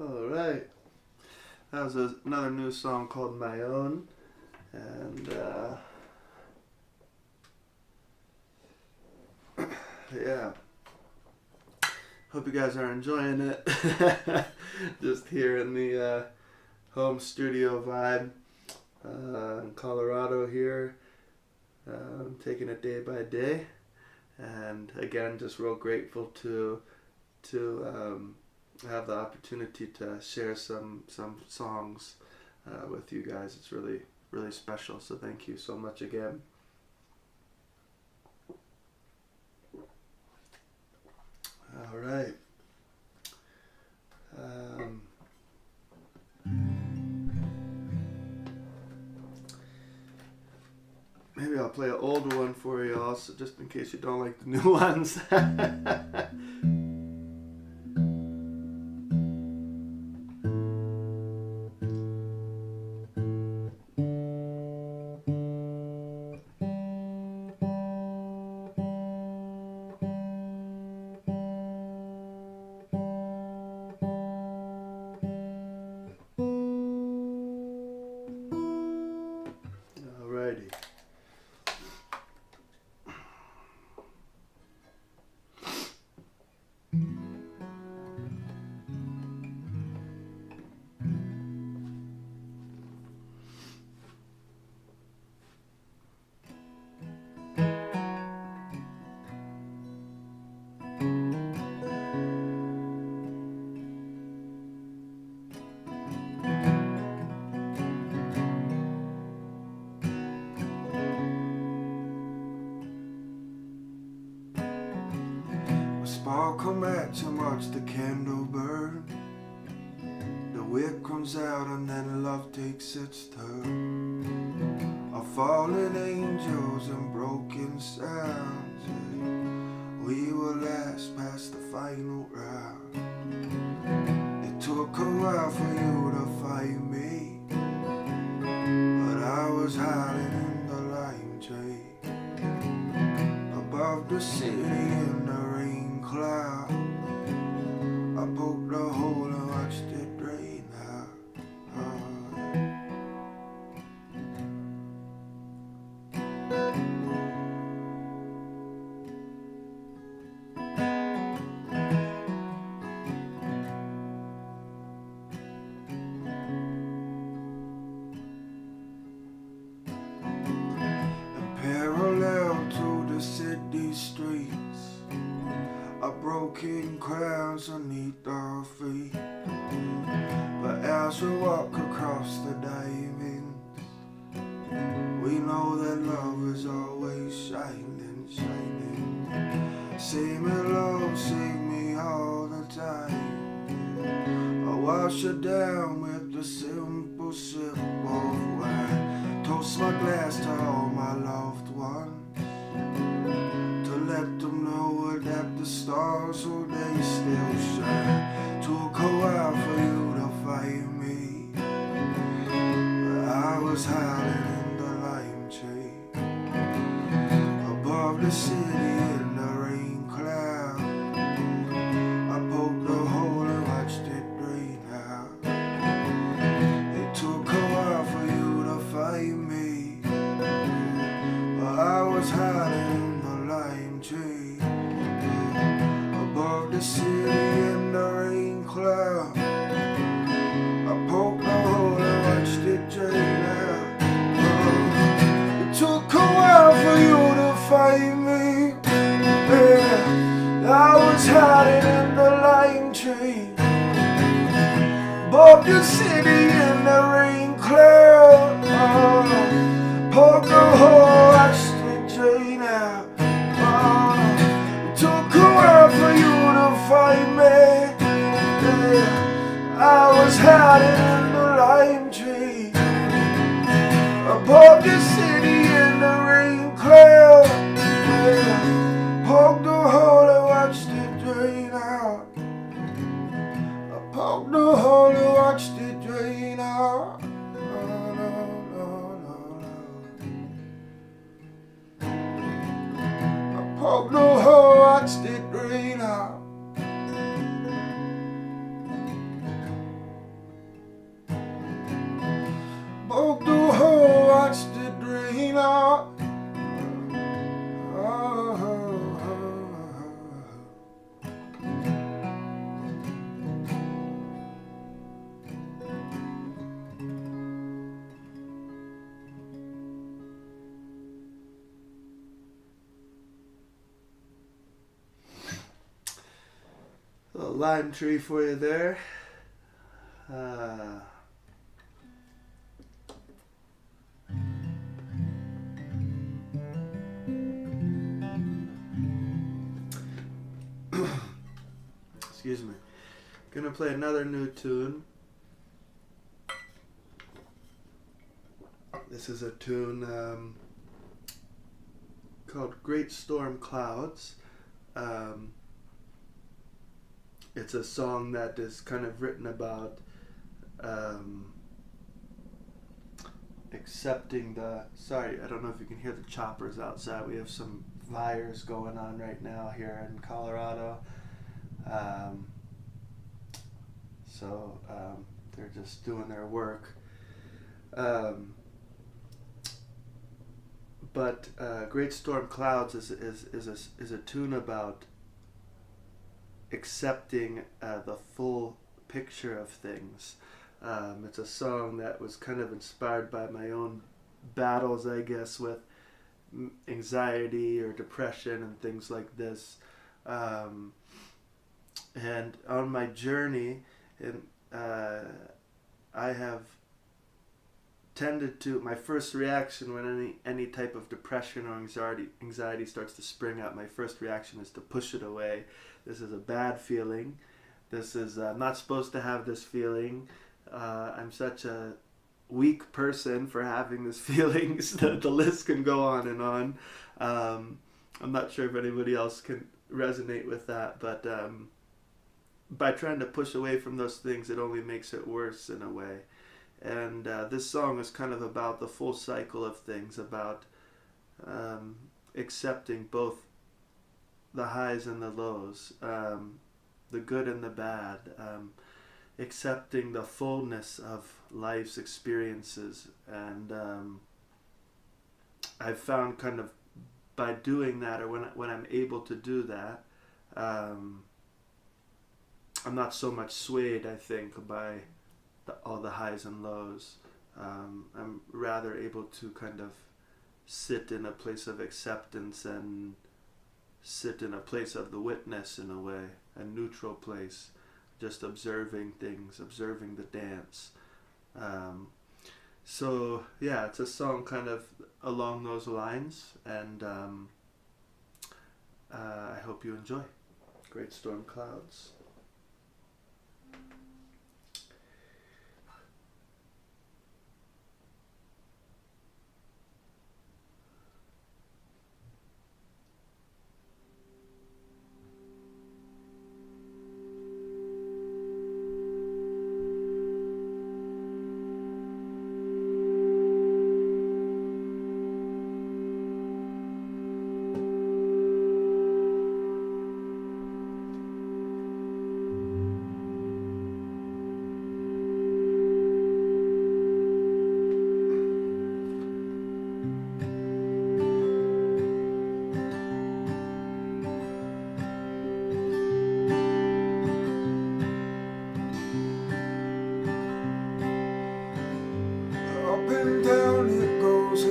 all right. That was another new song called My Own, and yeah, hope you guys are enjoying it. Just here in the home studio vibe in Colorado here, taking it day by day, and again, just real grateful to have the opportunity to share some songs with you guys. It's really, really special, so thank you so much again. All right. Maybe I'll play an older one for you all, so just in case you don't like the new ones. Alrighty. all come at you, watch the candle burn. The wick comes out and then love takes its turn. Of fallen angels and broken sounds, we will last past the final round. It took a while for you to find me, but I was hiding in the lime tree. Above the city in the rain cloud, I poked a hole and watched it drain out. Parallel to the city streets, a broken crowns beneath our feet. But as we walk across the diamonds, we know that love is always shining, shining. Sing me low, sing me all the time. I wash it down with a simple sip of wine. Toast my glass to all my loved ones, to let them know that the stars, oh, they still shine. Took a while for you to find me, but I was hiding in the lime tree. Above the city in the rain cloud, I poked a hole and watched it drain out. It took a while for you to find me, but I was hiding in the lime tree. Above the city in the rain cloud, I poked a hole and watched it drain out. It took a while for you to find me, yeah. I was hiding in the lime tree. Above the city in the rain cloud, poked a hole, watched it drain out. It took a while for you to find me, yeah. I was hiding in the lime tree. Above the city in the rain cloud, yeah. Poked a hole and watched it drain out. I poked a hole and watched it drain out. Poked a hole, watched it drain out. Poked a hole, watched it drain out. A little lime tree for you there. Excuse me. Gonna play another new tune. This is a tune called Great Storm Clouds. It's a song that is kind of written about accepting the... Sorry, I don't know if you can hear the choppers outside. We have some fires going on right now here in Colorado. So they're just doing their work. But Great Storm Clouds is a tune about accepting the full picture of things. It's a song that was kind of inspired by my own battles, I guess, with anxiety or depression and things like this. And on my journey, I have tended to, my first reaction when any type of depression or anxiety starts to spring up, my first reaction is to push it away. This is a bad feeling. This is, I'm not supposed to have this feeling. I'm such a weak person for having this feeling. The list can go on and on. I'm not sure if anybody else can resonate with that, but by trying to push away from those things, it only makes it worse in a way. And this song is kind of about the full cycle of things, about accepting both the highs and the lows, the good and the bad, accepting the fullness of life's experiences. And I've found kind of by doing that, or when I'm able to do that, I'm not so much swayed, I think, by all the highs and lows. I'm rather able to kind of sit in a place of acceptance and sit in a place of the witness in a way, a neutral place, just observing things, observing the dance. So yeah, it's a song kind of along those lines, and I hope you enjoy. Great Storm Clouds.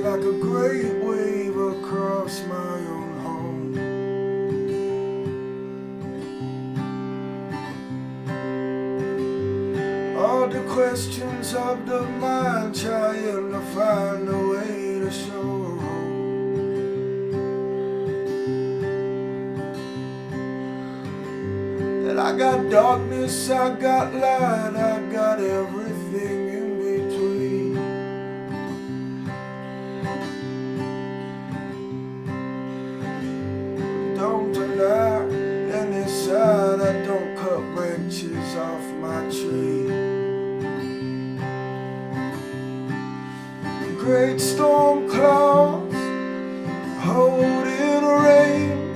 Like a great wave across my own home. All the questions of the mind trying to find a way to show home. And I got darkness, I got light, I got everything in between. Don't deny any side, I don't cut branches off my tree. Great storm clouds holding rain,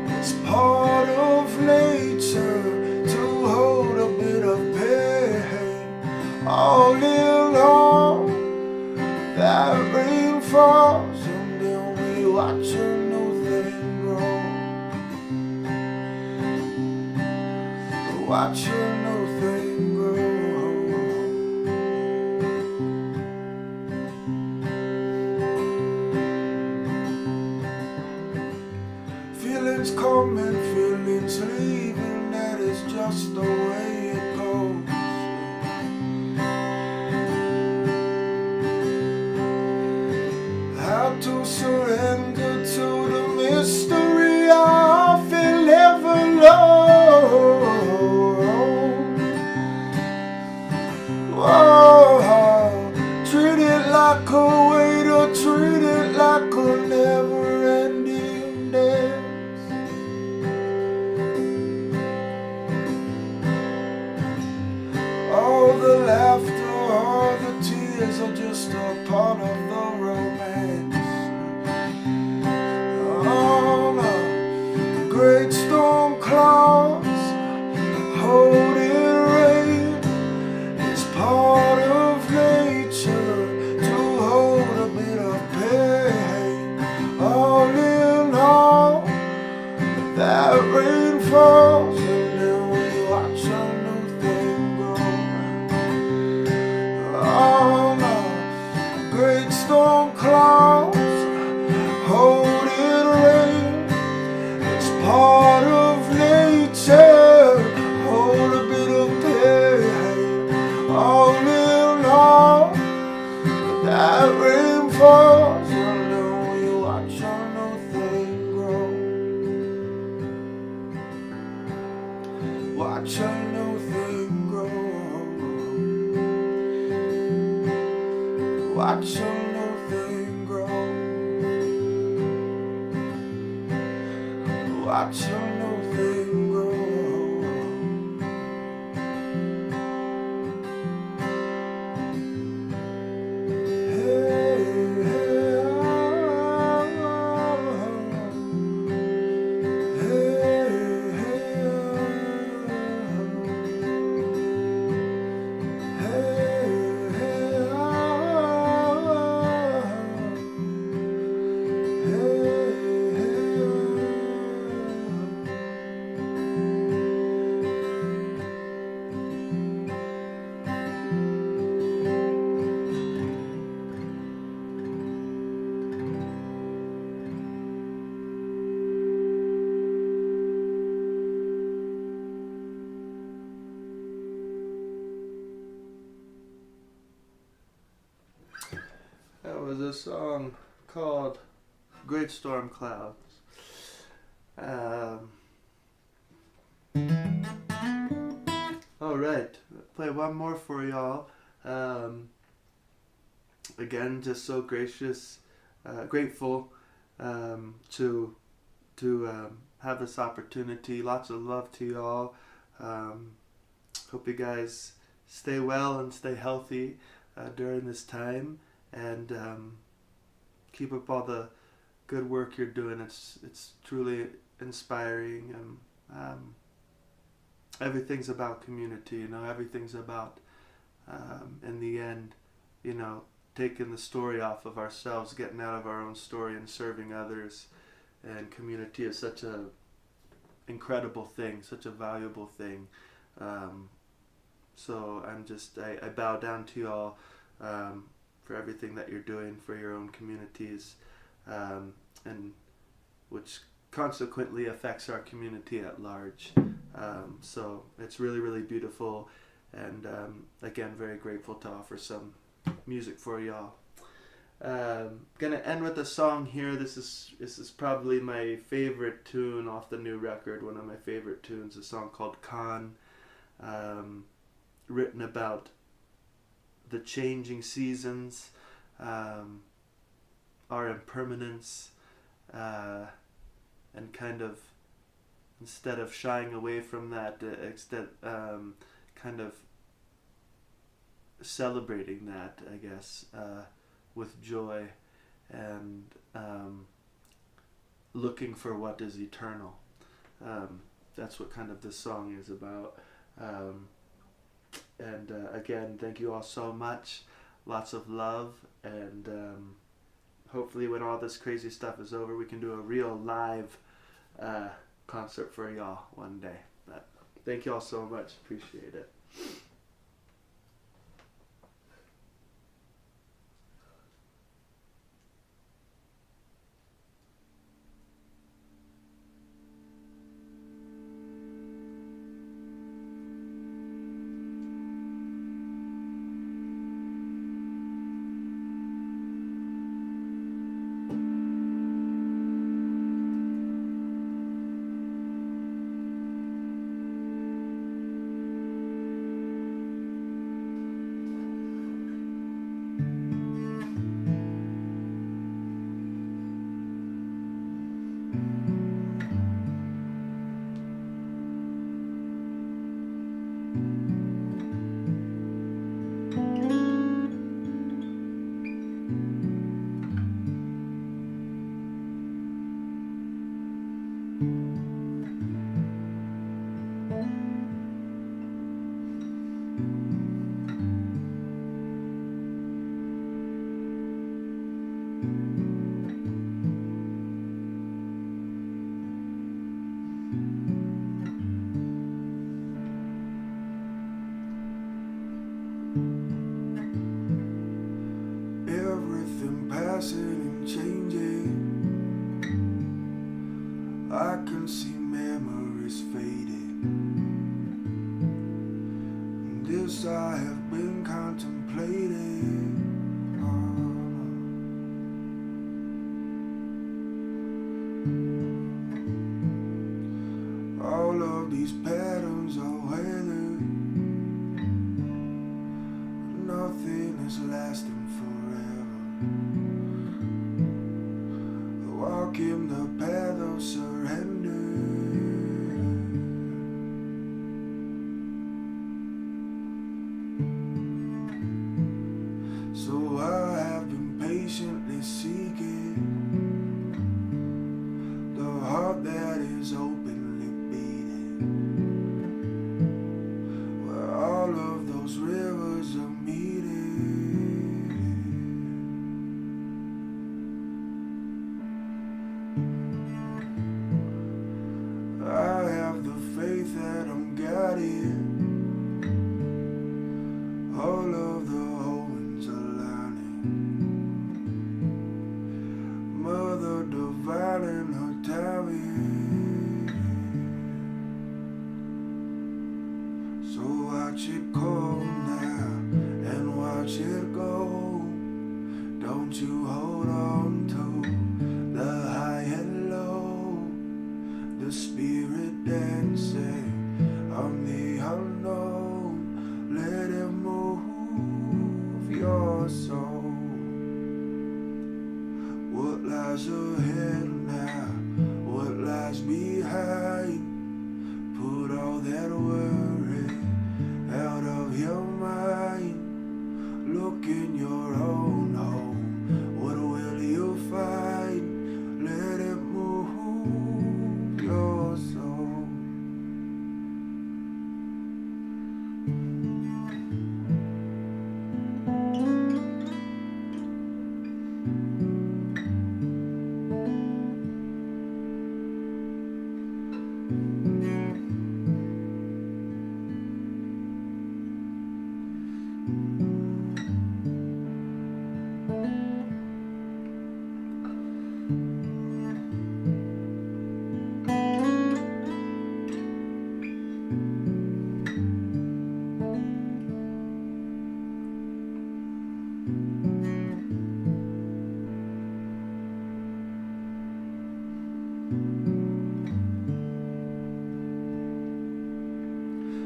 it's part of nature to hold a bit of pain. All in all, that rain falls and then we watch a new thing grow. Watch a new thing grow. Feelings come and feelings leaving, that is just the way it goes. How to surrender to the mystery I often never know. Whoa, treat it like a waiter, treat it like a never-ending dance. All the laughter, all the tears are just a part of the romance. Oh no, great storm clouds holding rain, it's part of nature to hold a bit of pain. All in all, that rain falls and then we watch a new thing grow. Oh no, great storm clouds holding rain, it's part of nature, hold a bit of pain. All in all, Watch a new thing grow. Watch a new thing grow. That was a song called Great Storm Clouds. All right, play one more for y'all. Again, just so gracious, grateful to have this opportunity. Lots of love to y'all. Hope you guys stay well and stay healthy during this time, and keep up all the good work you're doing. It's truly inspiring, and everything's about community. You know, everything's about in the end, you know, taking the story off of ourselves, getting out of our own story and serving others. And community is such a incredible thing, such a valuable thing. So I bow down to you all for everything that you're doing for your own communities, and which consequently affects our community at large. So it's really, really beautiful, and again, very grateful to offer some music for y'all. Gonna end with a song here. This is probably my favorite tune off the new record. One of my favorite tunes, a song called Khan, written about the changing seasons, our impermanence, and kind of, instead of shying away from that, kind of celebrating that, I guess, with joy, and looking for what is eternal. That's what kind of this song is about. And again, thank you all so much. Lots of love, and hopefully when all this crazy stuff is over, we can do a real live concert for y'all one day. But thank you all so much. Appreciate it. Everything passing and changing. I can see memories fading. This I have been contemplating. All of these patterns are weathered. Nothing is lasting forever. walking the path of surrender. So I have been patiently seeking the heart that is openly beating, where all of those rivers are meeting. I have the faith that I'm guided. All of the omens aligning. Mother divine in her timing. So watch it come now and watch it go. Don't you hold on to the high and low. The spirit dancing on the unknown. Let it move your soul. What lies ahead now? What lies behind? Put all that worry out of your mind. Look in your own home. What will you find? Let it move your soul.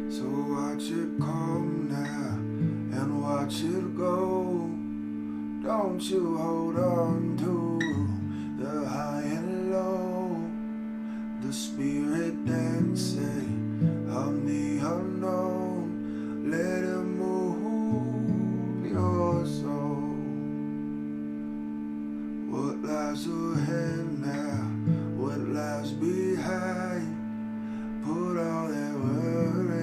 So watch it come now and watch it go. Don't you hold on to the high and low. The spirit dancing on the unknown. Let it move your soul. What lies ahead now? What lies behind? Put all that worry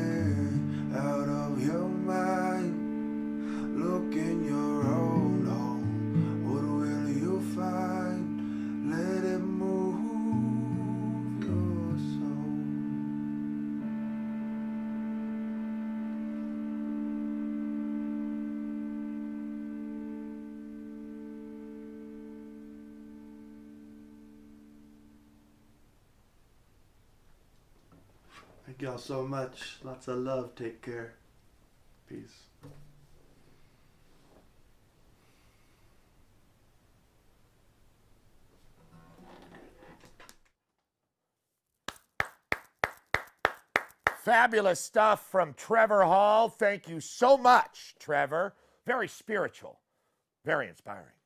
out of your mind. Look in your own home. What will you find? Let it move your soul. Thank y'all so much. Lots of love. Take care. Peace. Fabulous stuff from Trevor Hall. Thank you so much, Trevor. Very spiritual, very inspiring.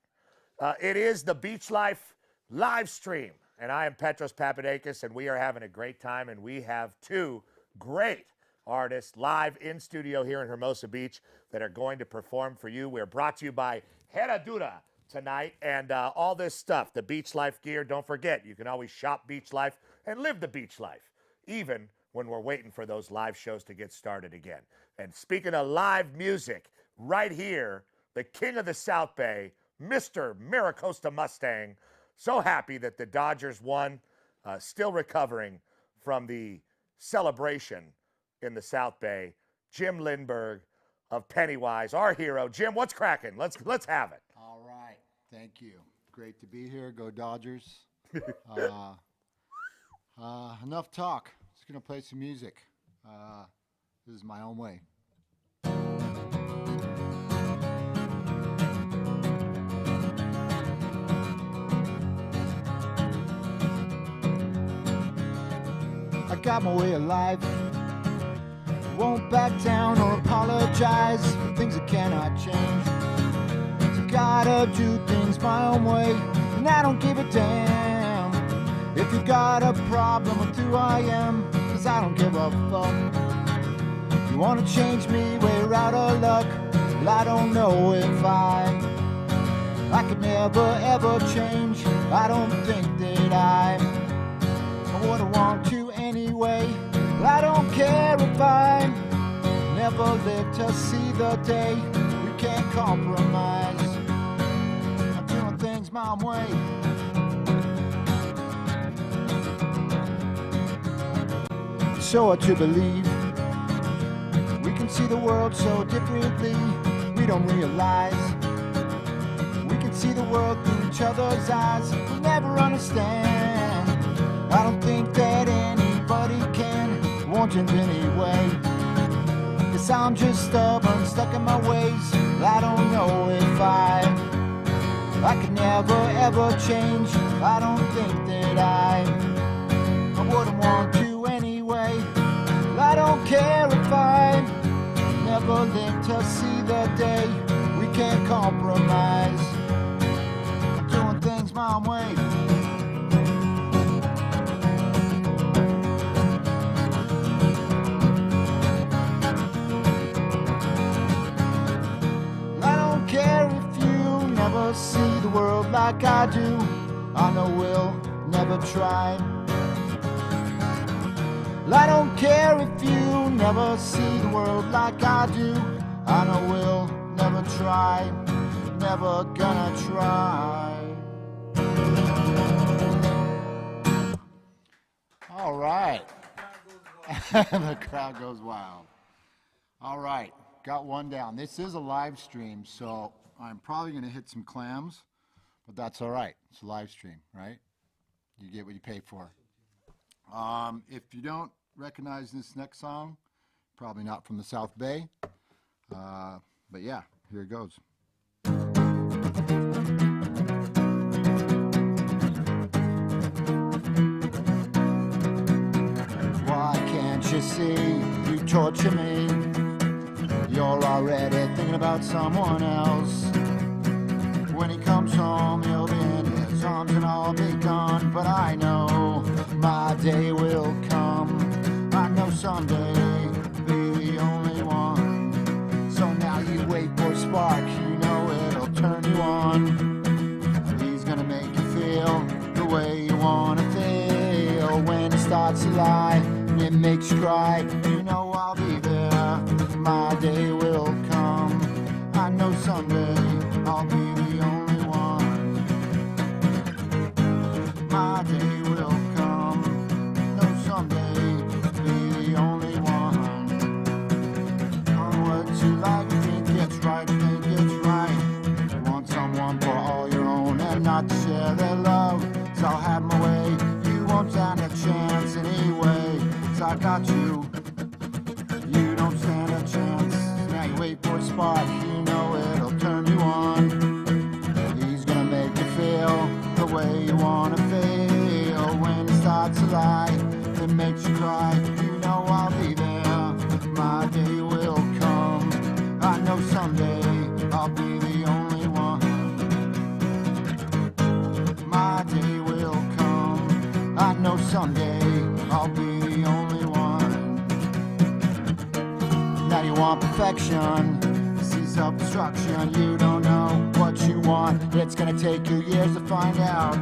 It is the Beach Life live stream, and I am Petros Papadakis, and we are having a great time, and we have two great artists live in studio here in Hermosa Beach that are going to perform for you. We're brought to you by Herradura tonight, and all this stuff, the Beach Life gear. Don't forget, you can always shop Beach Life and live the beach life, even when we're waiting for those live shows to get started again. And speaking of live music, right here, the king of the South Bay, Mr. Maricosta Mustang. So happy that the Dodgers won, still recovering from the celebration in the South Bay. Jim Lindbergh of Pennywise, our hero. Jim, what's cracking? Let's have it. All right. Thank you. Great to be here. Go Dodgers. Enough talk. Just going to play some music. This is my own way. I got my way of life. Won't back down or apologize for things that cannot change. So gotta do things my own way, and I don't give a damn got a problem with who I am, 'cause I don't give a fuck. You wanna change me, we're out of luck. Well, I don't know if I could never ever change. I don't think that I would want to anyway. Well, I don't care if I never live to see the day. We can't compromise. I'm doing things my way. So what to believe? We can see the world so differently. We don't realize. We can see the world through each other's eyes. We'll never understand. I don't think that anybody can. Won't in any way. 'Cause I'm just stubborn, stuck in my ways. I don't know if I could never ever change. I don't think that I wouldn't want to anyway. I don't care if I never live to see the day. We can't compromise. I'm doing things my way. See the world like I do. I know we'll never try. I don't care if you never see the world like I do. I know we'll never try. Never gonna try. All right. The crowd goes wild. All right, got one down. This is a live stream, so I'm probably going to hit some clams, but that's all right. It's a live stream, right? You get what you pay for. If you don't recognize this next song, probably not from the South Bay. But yeah, here it goes. Why can't you see you torture me? You're already thinking about someone else. When he comes home, he'll be in his arms and I'll be gone. But I know my day will come. I know someday be the only one. So now you wait for a spark, you know it'll turn you on. He's gonna make you feel the way you wanna feel. When he starts to lie and it makes you cry, you know I'll be there. My day will come. I know someday I'll be the only one. My day will come. Know someday be the only one. On what you like, think it's right, think it's right. You want someone for all your own and not to share their love. So I'll have my way. You won't stand a chance anyway. 'Cause I got you. You don't stand a chance. Now you wait for a spark, you know it'll turn you on. He's gonna make you feel the way you wanna feel. When he starts to lie, it makes you cry. You know I'll be there. My day will come. I know someday I'll be the only one. My day will come. I know someday I'll be the only one. Now you want perfection, see self-destruction. You don't know what you want. It's gonna take you years to find out.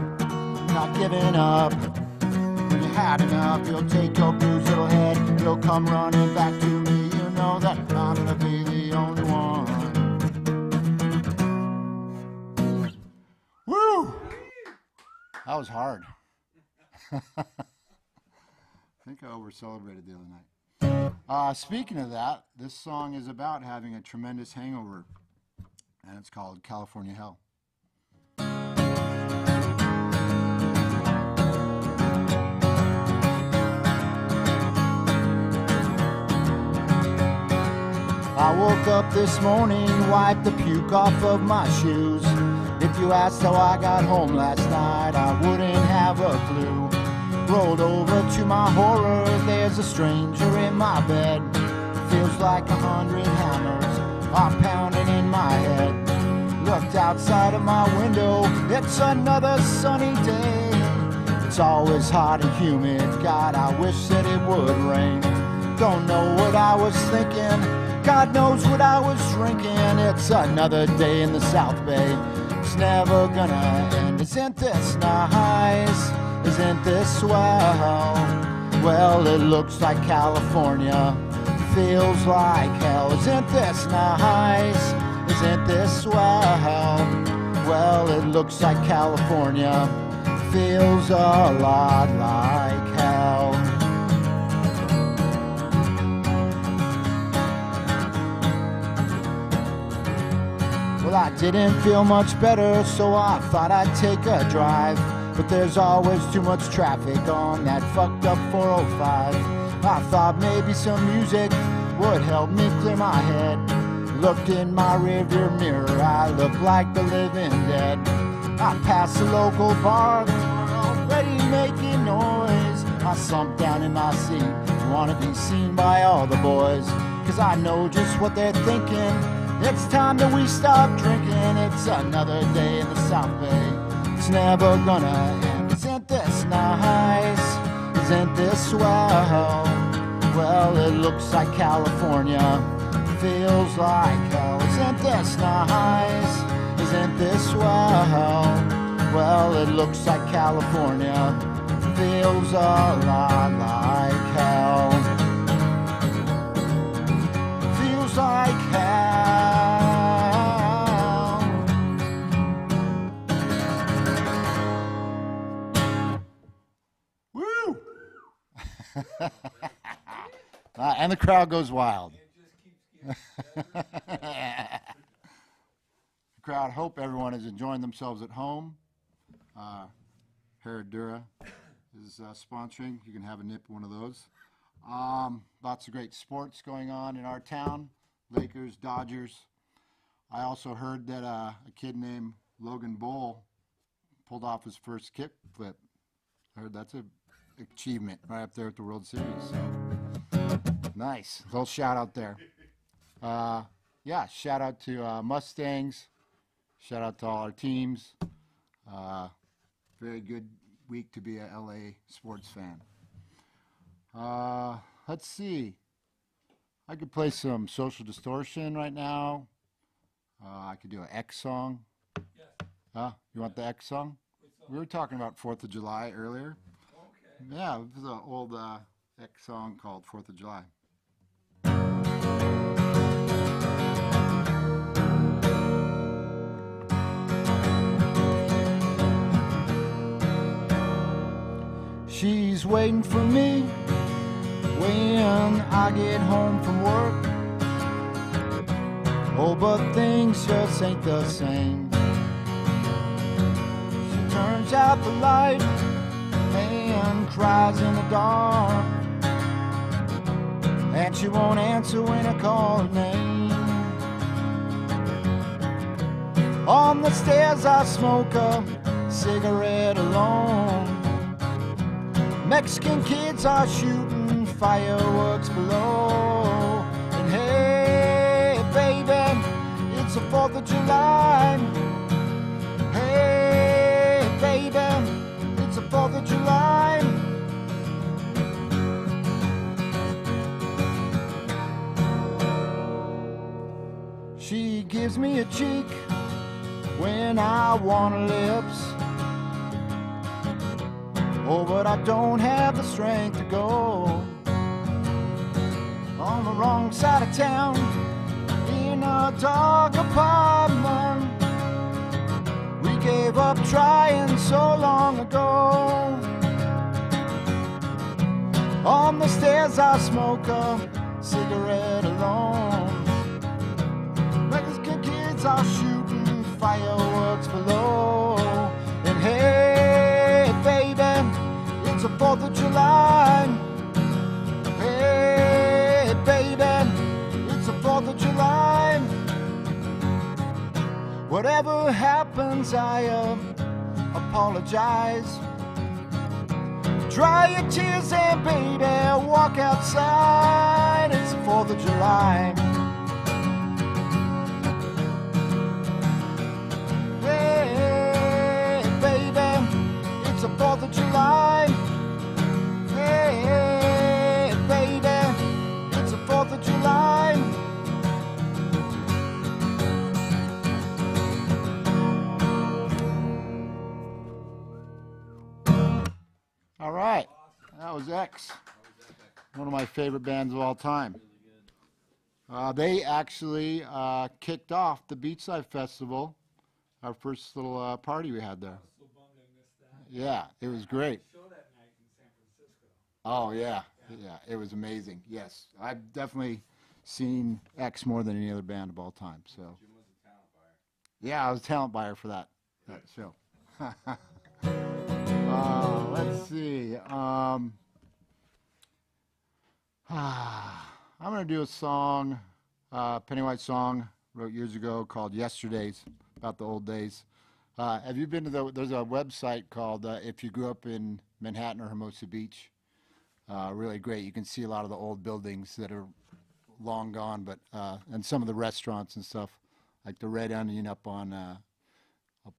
Not giving up. When you had enough, you'll take your bruised little head. You'll come running back to me. You know that I'm gonna be the only one. Woo! That was hard. I think I over-celebrated the other night. Speaking of that, this song is about having a tremendous hangover, and it's called California Hell. I woke up this morning, wiped the puke off of my shoes. If you asked how I got home last night, I wouldn't have a clue. Rolled over to my horror, there's a stranger in my bed. Feels like 100 hammers are pounding in my head. Looked outside of my window, it's another sunny day. It's always hot and humid. God, I wish that it would rain. Don't know what I was thinking. God knows what I was drinking. It's another day in the South Bay. It's never gonna end. Isn't this nice? Isn't this swell? Well, it looks like California. Feels like hell. Isn't this nice? Isn't this swell? Well, it looks like California. Feels a lot like hell. Well, I didn't feel much better, so I thought I'd take a drive. But there's always too much traffic on that fucked up 405. I thought maybe some music would help me clear my head. Looked in my rearview mirror, I look like the living dead. I passed a local bar, they were already making noise. I sunk down in my seat, wanna be seen by all the boys. Cause I know just what they're thinking. It's time that we stop drinking. It's another day in the South Bay. It's never gonna end. Isn't this nice? Isn't this swell? Well, it looks like California. Feels like hell. Isn't this nice? Isn't this swell? Well, it looks like California. Feels a lot like hell. Feels like hell. Woo! And the crowd goes wild. The crowd, hope everyone is enjoying themselves at home. Herradura is sponsoring. You can have a nip of one of those. Lots of great sports going on in our town. Lakers, Dodgers. I also heard that a kid named Logan Bull pulled off his first kick flip. I heard that's an achievement right up there at the World Series. So. Nice. Little shout out there. Yeah, shout out to Mustangs. Shout out to all our teams. Very good week to be a LA sports fan. Let's see. I could play some Social Distortion right now. I could do an X song. Yes. You want the X song? We were talking about 4th of July earlier. Okay. Yeah, this is an old X song called 4th of July. She's waiting for me when I get home from work. Oh, but things just ain't the same. She turns out the light and cries in the dark, and she won't answer when I call her name. On the stairs I smoke a cigarette alone. Mexican kids are shooting fireworks below. And hey, baby, it's the 4th of July. Hey, baby, it's the 4th of July. She gives me a cheek when I want her lips. Oh, but I don't have the strength to go on the wrong side of town in a dark apartment. We gave up trying so long ago. On the stairs I smoke a cigarette alone. Mexican kids are shooting fireworks below. And hey, baby, it's the 4th of July. Hey, baby, it's the 4th of July. Whatever happens, I apologize. Dry your tears and baby, walk outside. It's the 4th of July. Hey, baby, it's the 4th of July. All right, that was X, one of my favorite bands of all time. They actually kicked off the BeachLife Festival, our first little party we had there. Yeah, it was great. Oh yeah, yeah, it was amazing. Yes, I've definitely seen X more than any other band of all time. So. Yeah, I was a talent buyer for that show. Let's see. I'm going to do a song, Pennywise song, wrote years ago called Yesterdays, about the old days. Have you been to there's a website called If You Grew Up in Manhattan or Hermosa Beach. Really great. You can see a lot of the old buildings that are long gone, but and some of the restaurants and stuff. Like the Red Onion up on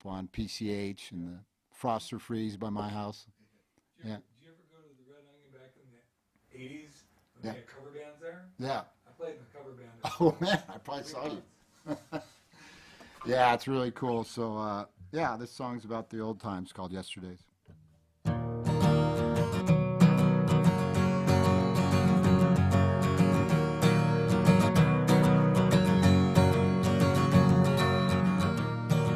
PCH and the Froster Freeze by my house. Did Yeah. you ever go to the Red Onion back in the 80s when Yeah. they had cover bands there? Yeah. I played in the cover band. Oh man, I probably saw you. Yeah, it's really cool. So yeah, this song's about the old times called Yesterdays.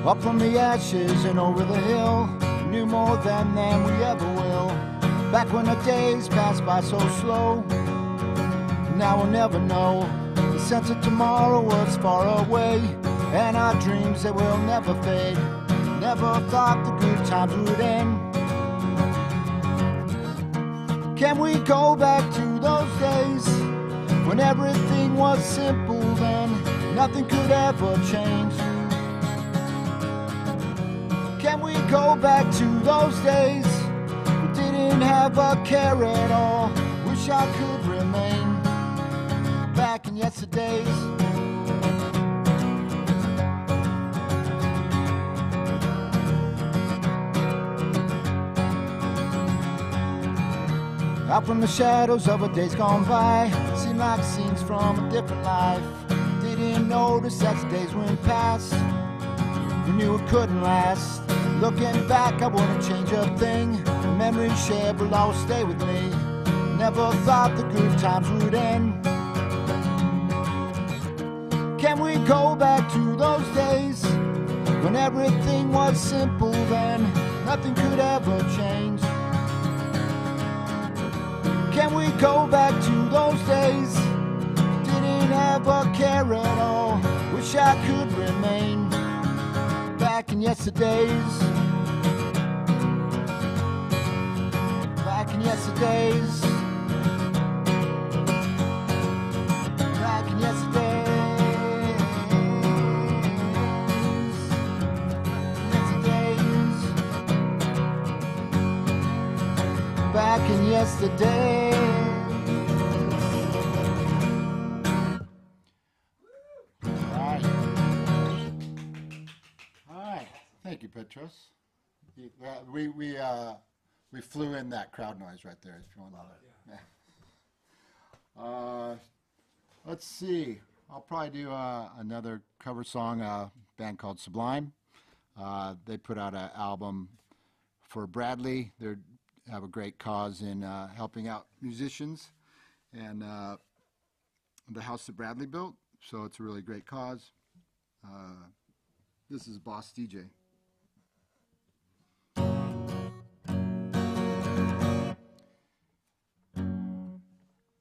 Up from the ashes and over the hill, knew more then than we ever will. Back when the days passed by so slow, now we'll never know. The sense of tomorrow was far away, and our dreams they will never fade. Never thought the good times would end. Can we go back to those days when everything was simple then, nothing could ever change? Can we go back to those days? We didn't have a care at all. Wish I could remain back in yesterdays. Out from the shadows of a days gone by, seemed like scenes from a different life. Didn't notice that the days went past. We knew it couldn't last. Looking back, I wouldn't change a thing. The memories shared will always stay with me. Never thought the good times would end. Can we go back to those days when everything was simple then, nothing could ever change? Can we go back to those days? Didn't have a care at all. Wish I could remain back in yesterdays. Back in yesterdays. Back in yesterdays. Back in yesterday. All right. Thank you, Petros. We flew in that crowd noise right there. If you want to. Let's see. I'll probably do another cover song. A band called Sublime. They put out an album for Bradley. They have a great cause in helping out musicians and the house that Bradley built. So it's a really great cause. This is Boss DJ.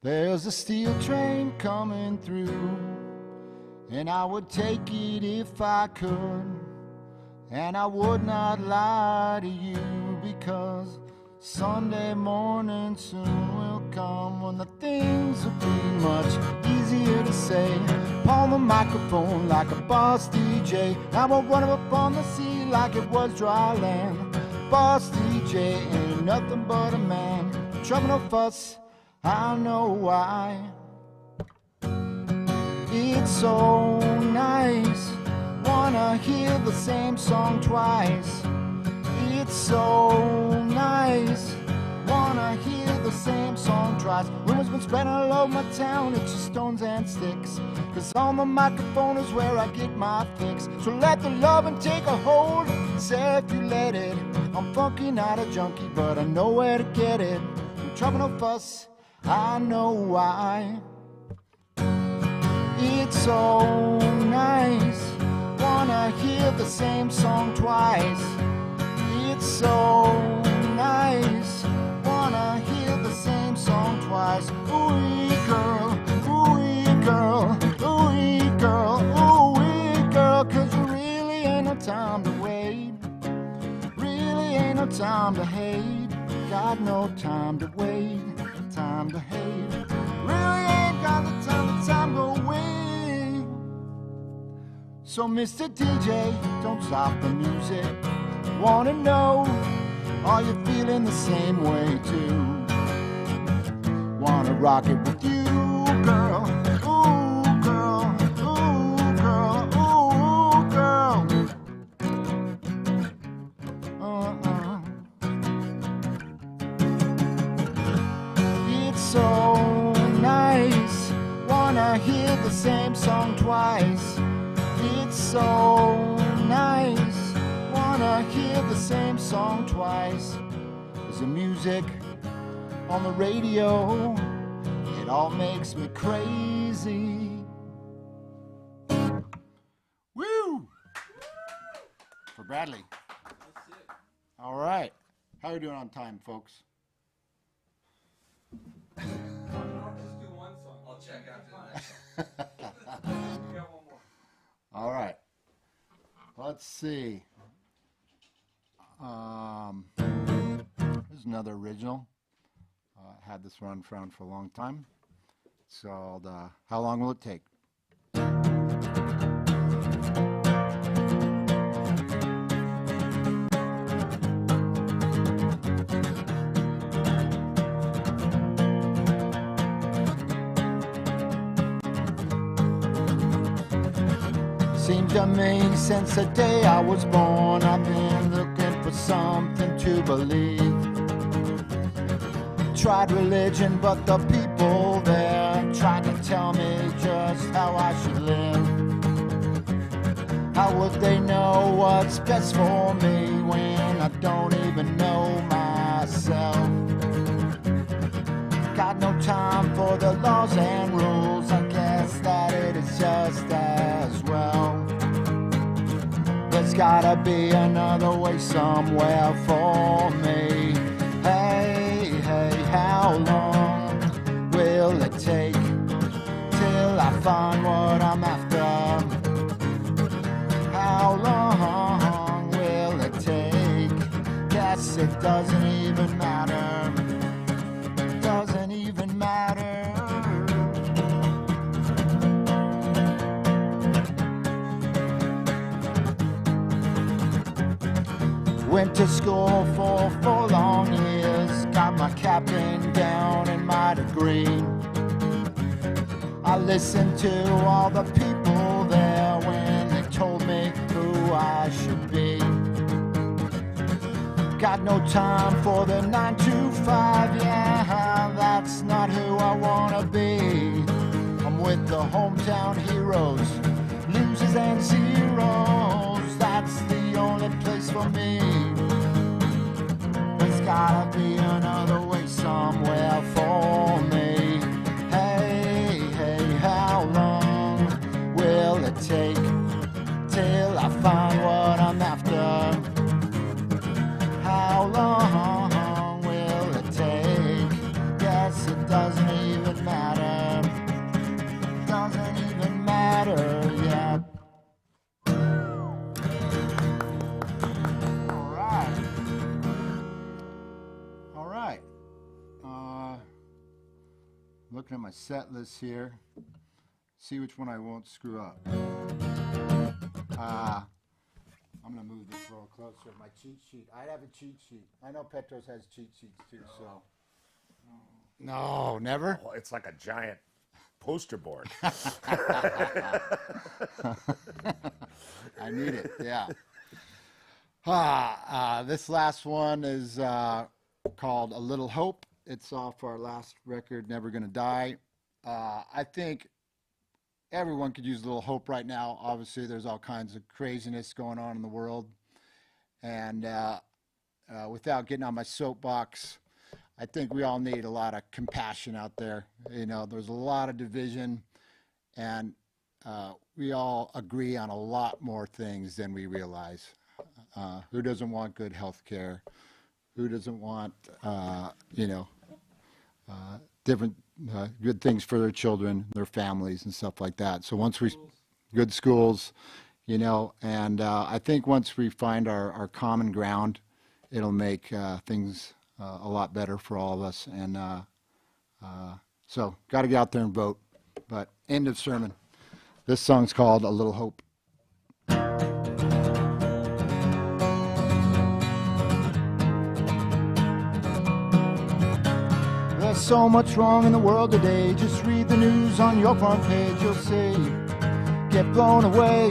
There's a steel train coming through, and I would take it if I could, and I would not lie to you, because Sunday morning soon will come when the things will be much easier to say. Upon the microphone like a boss DJ, I won't run up on the sea like it was dry land. Boss DJ ain't nothing but a man, trouble no fuss, I know why. It's so nice, wanna hear the same song twice. It's so nice, wanna hear the same song twice. Rumors been spreading all over my town, it's just stones and sticks. Cause on the microphone is where I get my fix. So let the loving take a hold, say if you let it. I'm funky, not a junkie, but I know where to get it. No trouble, no fuss, I know why. It's so nice, wanna hear the same song twice. It's so nice, wanna hear the same song twice. Ooh, girl, ooh, girl, ooh, girl, ooh, girl, 'cause there really ain't no time to wait. Really ain't no time to hate. Got no time to wait, time to hate. Really ain't got the time go away. So Mr. DJ, don't stop the music. Wanna know, are you feeling the same way too? Wanna rock it with you, girl. Ooh, girl, ooh, girl, ooh, girl. It's so nice, wanna hear the same song twice. It's so nice, wanna hear the same song twice. There's the music on the radio, it all makes me crazy. Woo! For Bradley. All right. How are we doing on time, folks? Just do one song. I'll check after the next one. We got one more. All right. Let's see. Here's another original. Had this run around for a long time. It's called How Long Will It Take? Seems to me since the day I was born, I've been looking for something to believe. Tried religion, but the people there tried to tell me just how I should live. How would they know what's best for me when I don't even know myself? Got no time for the laws and rules, I guess that it is just as well. There's gotta be another way somewhere for me. Hey, hey, how long will it take till I find what I'm after? How long will it take? Guess it doesn't even matter. Doesn't even matter. Went to school for 4 long years, got my captain down and my degree. I listened to all the people there when they told me who I should be. Got no time for the 9 to 5, yeah, that's not who I wanna be. I'm with the hometown heroes, losers and zeros, that's the only place for me. There's gotta be another way somewhere for me. Hey, hey, how long will it take till I find what I'm after? How long will it take? Guess it doesn't even matter. Doesn't even matter yet. All right. Looking at my set list here. See which one I won't screw up. I'm gonna move this a little closer. My cheat sheet. I have a cheat sheet. I know Petros has cheat sheets too, so. No, never? Oh, it's like a giant poster board. I need it, yeah. This last one is called A Little Hope. It's off our last record, Never Gonna Die. I think everyone could use a little hope right now. Obviously, there's all kinds of craziness going on in the world. And without getting on my soapbox, I think we all need a lot of compassion out there. You know, there's a lot of division, and we all agree on a lot more things than we realize. Who doesn't want good health care? Who doesn't want, different good things for their children, their families, and stuff like that? So once we, good schools, you know, and I think once we find our common ground, it'll make things a lot better for all of us. And so got to get out there and vote. But end of sermon. This song's called A Little Hope. There's so much wrong in the world today. Just read the news on your front page. You'll see, get blown away.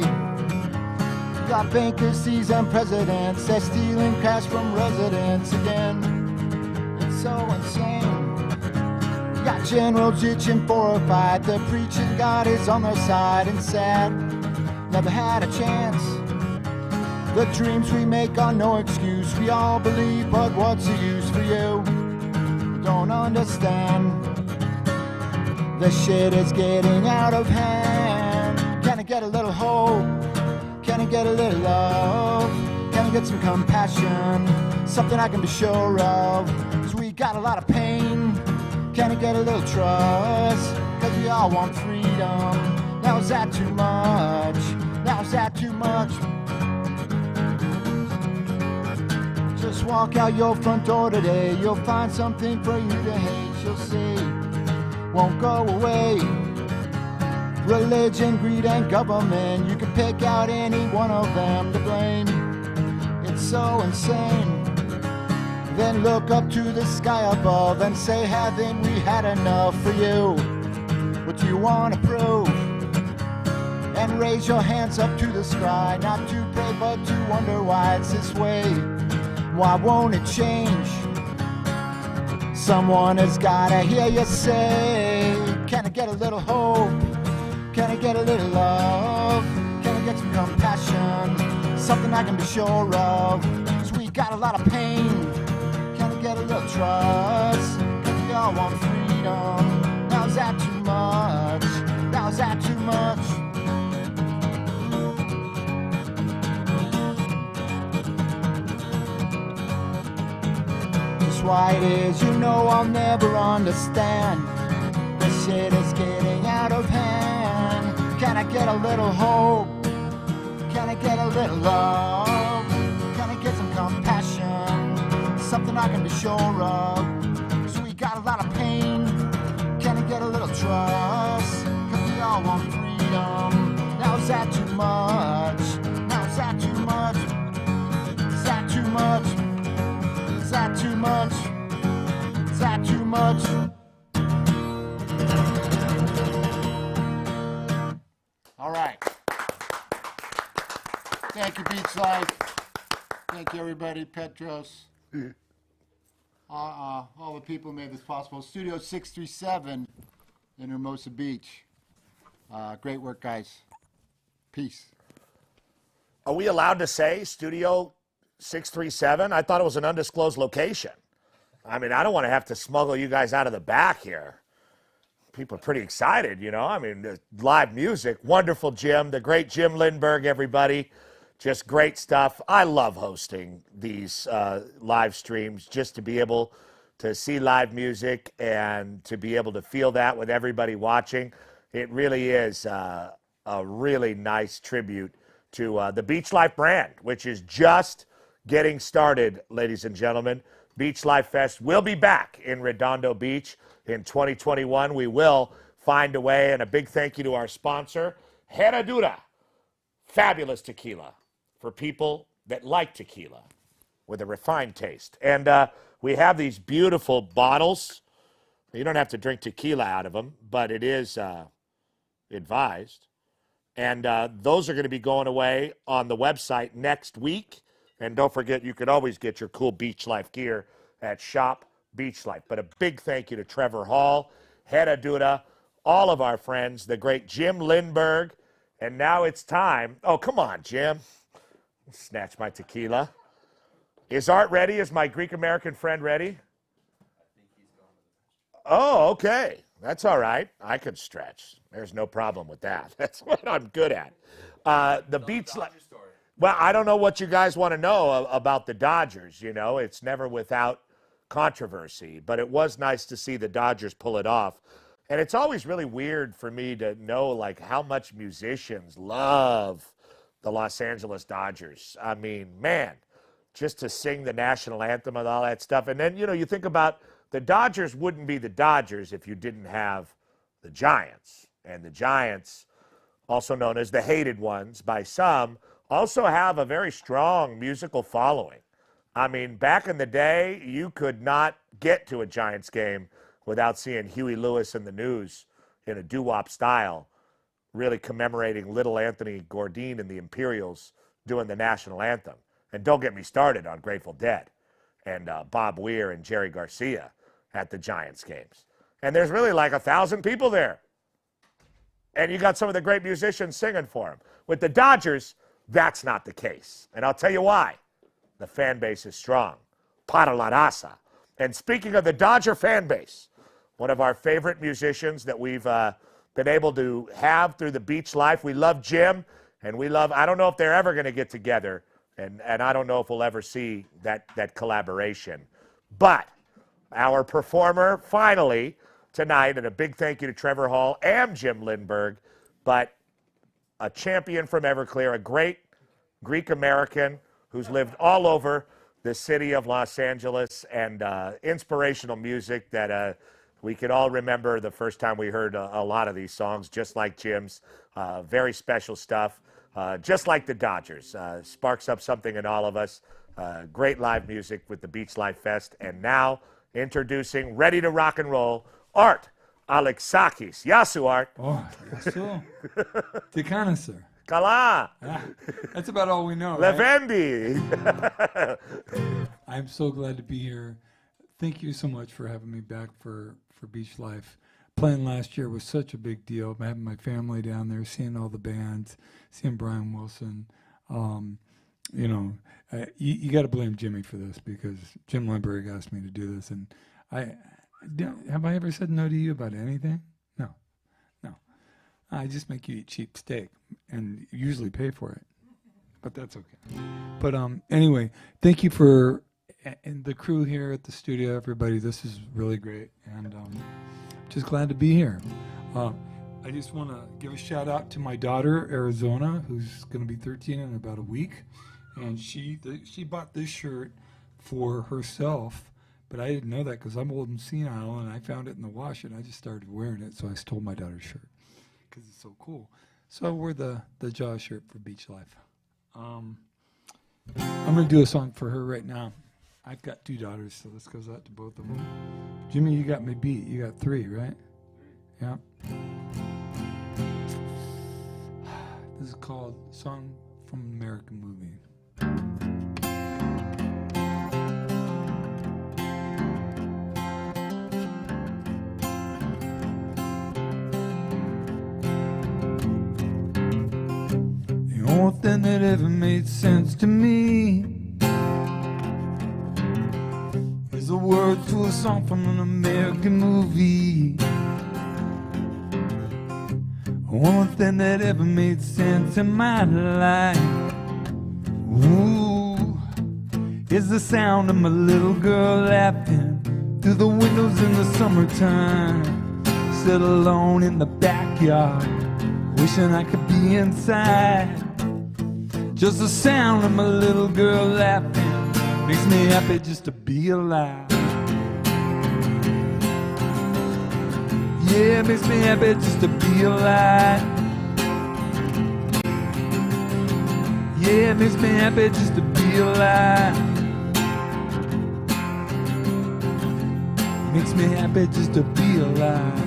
Got bankers, thieves, and presidents. They're stealing cash from residents again. It's so insane. Got generals itching for a fight. They're preaching God is on their side, and sad, never had a chance. The dreams we make are no excuse. We all believe, but what's the use for you? Don't understand. The shit is getting out of hand. Can I get a little hope? Can I get a little love? Can I get some compassion? Something I can be sure of. 'Cause we got a lot of pain. Can I get a little trust? 'Cause we all want freedom. Now is that too much? Now is that too much? Just walk out your front door today. You'll find something for you to hate. You'll see, won't go away. Religion, greed, and government. You can pick out any one of them to blame. It's so insane. Then look up to the sky above and say, haven't we had enough for you? What do you want to prove? And raise your hands up to the sky. Not to pray, but to wonder why it's this way. Why won't it change? Someone has gotta hear you say, can I get a little hope? Can I get a little love? Can I get some compassion? Something I can be sure of. 'Cause we got a lot of pain. Can I get a little trust? 'Cause we all want freedom. Now is that too much? Now is that too much? Just why it is, you know I'll never understand. This shit is getting out of hand. Can I get a little hope? Can I get a little love? Can I get some compassion? Something I can be sure of. 'Cause we got a lot of pain. Can I get a little trust? 'Cause we all want freedom. Now is that too much? Now is that too much? Is that too much? Is that too much? Is that too much? All right. Thank you, BeachLife. Thank you, everybody. Petros. All the people who made this possible. Studio 637 in Hermosa Beach. Great work, guys. Peace. Are we allowed to say Studio 637? I thought it was an undisclosed location. I mean, I don't want to have to smuggle you guys out of the back here. People are pretty excited, you know. I mean, the live music, wonderful Jim, the great Jim Lindbergh, everybody. Just great stuff. I love hosting these live streams, just to be able to see live music and to be able to feel that with everybody watching. It really is a really nice tribute to the BeachLife brand, which is just getting started, ladies and gentlemen. BeachLife Fest will be back in Redondo Beach in 2021. We will find a way, and a big thank you to our sponsor, Herradura. Fabulous tequila for people that like tequila with a refined taste. And we have these beautiful bottles. You don't have to drink tequila out of them, but it is advised. And those are going to be going away on the website next week. And don't forget, you can always get your cool BeachLife gear at Shop BeachLife. But a big thank you to Trevor Hall, Herradura, all of our friends, the great Jim Lindbergh. And now it's time. Oh, come on, Jim. Snatch my tequila. Is Art ready? Is my Greek American friend ready? Oh, okay. That's all right. I could stretch. There's no problem with that. That's what I'm good at. The Beach Life. Well, I don't know what you guys want to know about the Dodgers. You know, it's never without controversy, but it was nice to see the Dodgers pull it off. And it's always really weird for me to know, like, how much musicians love the Los Angeles Dodgers. I mean, man, just to sing the national anthem and all that stuff. And then, you know, you think about the Dodgers wouldn't be the Dodgers if you didn't have the Giants. And the Giants, also known as the hated ones by some, also have a very strong musical following. I mean, back in the day, you could not get to a Giants game without seeing Huey Lewis in the news in a doo-wop style, really commemorating little Anthony Bourdain and the Imperials doing the national anthem. And don't get me started on Grateful Dead and Bob Weir and Jerry Garcia at the Giants games. And there's really like 1,000 people there. And you got some of the great musicians singing for them. With the Dodgers, that's not the case. And I'll tell you why. The fan base is strong. Para la raza. And speaking of the Dodger fan base, one of our favorite musicians that we've been able to have through the Beach Life, we love Jim, and we love, I don't know if they're ever going to get together, and I don't know if we'll ever see that collaboration. But our performer, finally, tonight, and a big thank you to Trevor Hall and Jim Lindberg, but a champion from Everclear, a great Greek American who's lived all over the city of Los Angeles, and inspirational music that we can all remember the first time we heard a lot of these songs, just like Jim's. Very special stuff, just like the Dodgers. Sparks up something in all of us. Great live music with the Beach Life Fest. And now, introducing, ready to rock and roll, Art Alexakis. Yasu, Art. Oh, yasu. Tikana, sir. Kala. That's about all we know. Levendi. Right? I'm so glad to be here. Thank you so much for having me back for Beach Life. Playing last year was such a big deal. Having my family down there, seeing all the bands, seeing Brian Wilson. You know, you got to blame Jimmy for this, because Jim Lindberg asked me to do this, and have I ever said no to you about anything? No. I just make you eat cheap steak and usually pay for it, but that's okay. But anyway, thank you for and the crew here at the studio, everybody. This is really great, and just glad to be here. I just want to give a shout out to my daughter, Arizona, who's going to be 13 in about a week, and she bought this shirt for herself, but I didn't know that because I'm old and senile, and I found it in the wash, and I just started wearing it, so I stole my daughter's shirt because it's so cool. So I wore the Jaw shirt for Beach Life. I'm going to do a song for her right now. I've got 2 daughters, so this goes out to both of them. Jimmy, you got me beat. You got 3, right? Yeah. This is called Song from an American Movie. The only thing that ever made sense to me is the words to a song from an American movie. The only thing that ever made sense in my life, ooh, is the sound of my little girl laughing through the windows in the summertime. Sit alone in the backyard, wishing I could be inside. Just the sound of my little girl laughing makes me happy just to be alive. Yeah, it makes me happy just to be alive. Yeah, it makes me happy just to be alive. It makes me happy just to be alive.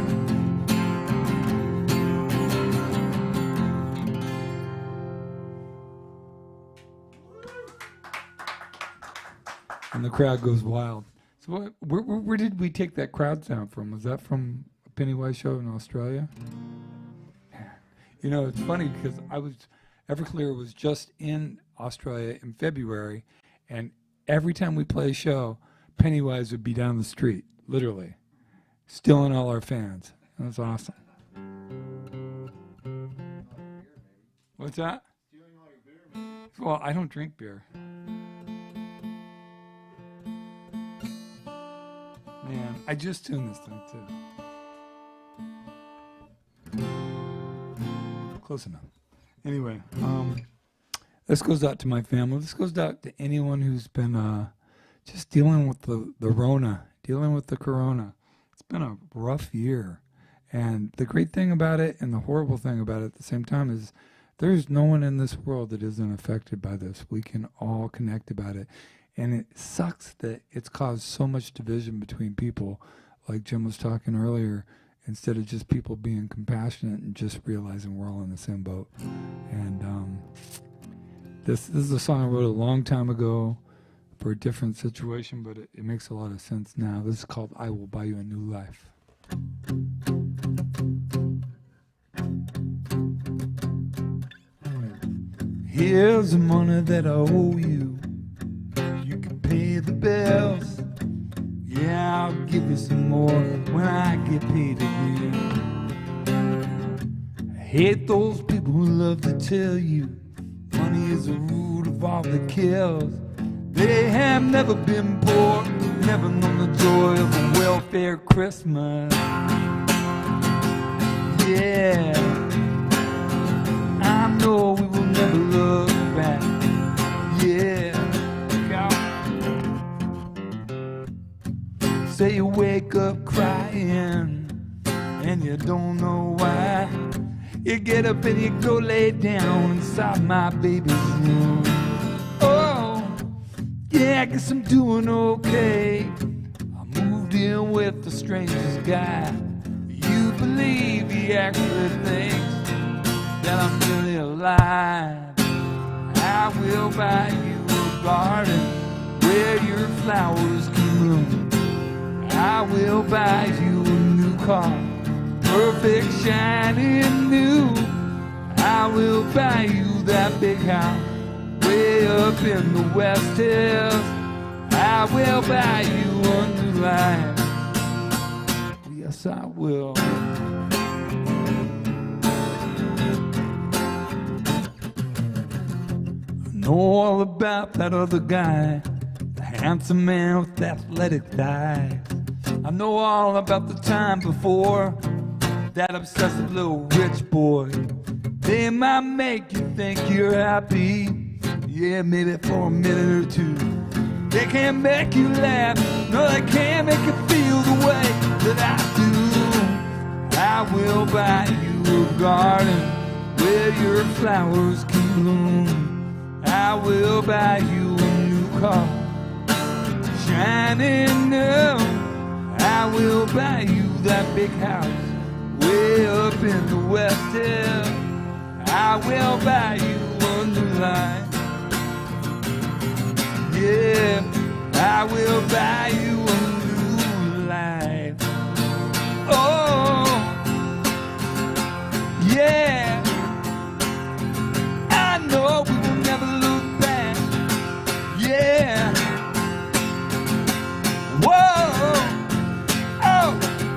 And the crowd goes wild. So where did we take that crowd sound from? Was that from a Pennywise show in Australia? You know, it's funny because Everclear was just in Australia in February, and every time we play a show, Pennywise would be down the street, literally, stealing all our fans. That was awesome. What's that? Well, I don't drink beer. Man, I just tuned this thing too. Close enough. Anyway, this goes out to my family. This goes out to anyone who's been just dealing with the Rona, dealing with the Corona. It's been a rough year. And the great thing about it and the horrible thing about it at the same time is there's no one in this world that isn't affected by this. We can all connect about it. And it sucks that it's caused so much division between people, like Jim was talking earlier, instead of just people being compassionate and just realizing we're all in the same boat. And this is a song I wrote a long time ago for a different situation, but it makes a lot of sense now. This is called I Will Buy You a New Life. Here's the money that I owe you. You can pay the bills. Yeah, I'll give you some more when I get paid again. I hate those people who love to tell you money is the root of all the kills. They have never been poor, never known the joy of a welfare Christmas. Yeah, I know we will never look back. Yeah, say you wake up crying and you don't know why. You get up and you go lay down inside my baby's room. Oh, yeah, I guess I'm doing okay. I moved in with the strangest guy. You believe he actually thinks that I'm really alive. I will buy you a garden where your flowers can bloom. I will buy you a new car, perfect, shining new. I will buy you that big house way up in the West Hills. I will buy you a new life. Yes, I will. I know all about that other guy, the handsome man with athletic thighs. I know all about the time before, that obsessive little rich boy. They might make you think you're happy, yeah, maybe for a minute or two. They can't make you laugh, no, they can't make you feel the way that I do. I will buy you a garden where your flowers can bloom. I will buy you a new car, shining new. I will buy you that big house way up in the West Hill. I will buy you a new life. Yeah, I will buy you a new life. Oh, yeah, I know we will never look back. Yeah, whoa. Oh,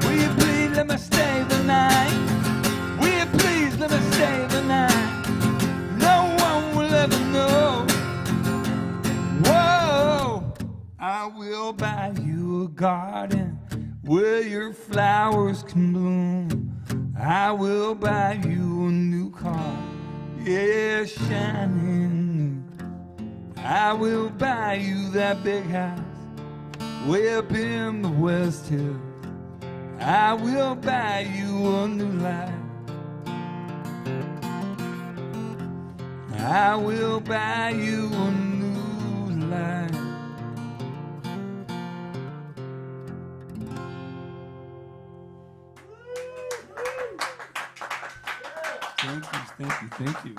will you please let me stay the night? Will you please let me stay the night? No one will ever know. Whoa, I will buy you a garden where your flowers can bloom. I will buy you a new car, yeah, shining new. I will buy you that big house way up in the West Hills. I will buy you a new life. I will buy you a new life. Thank you.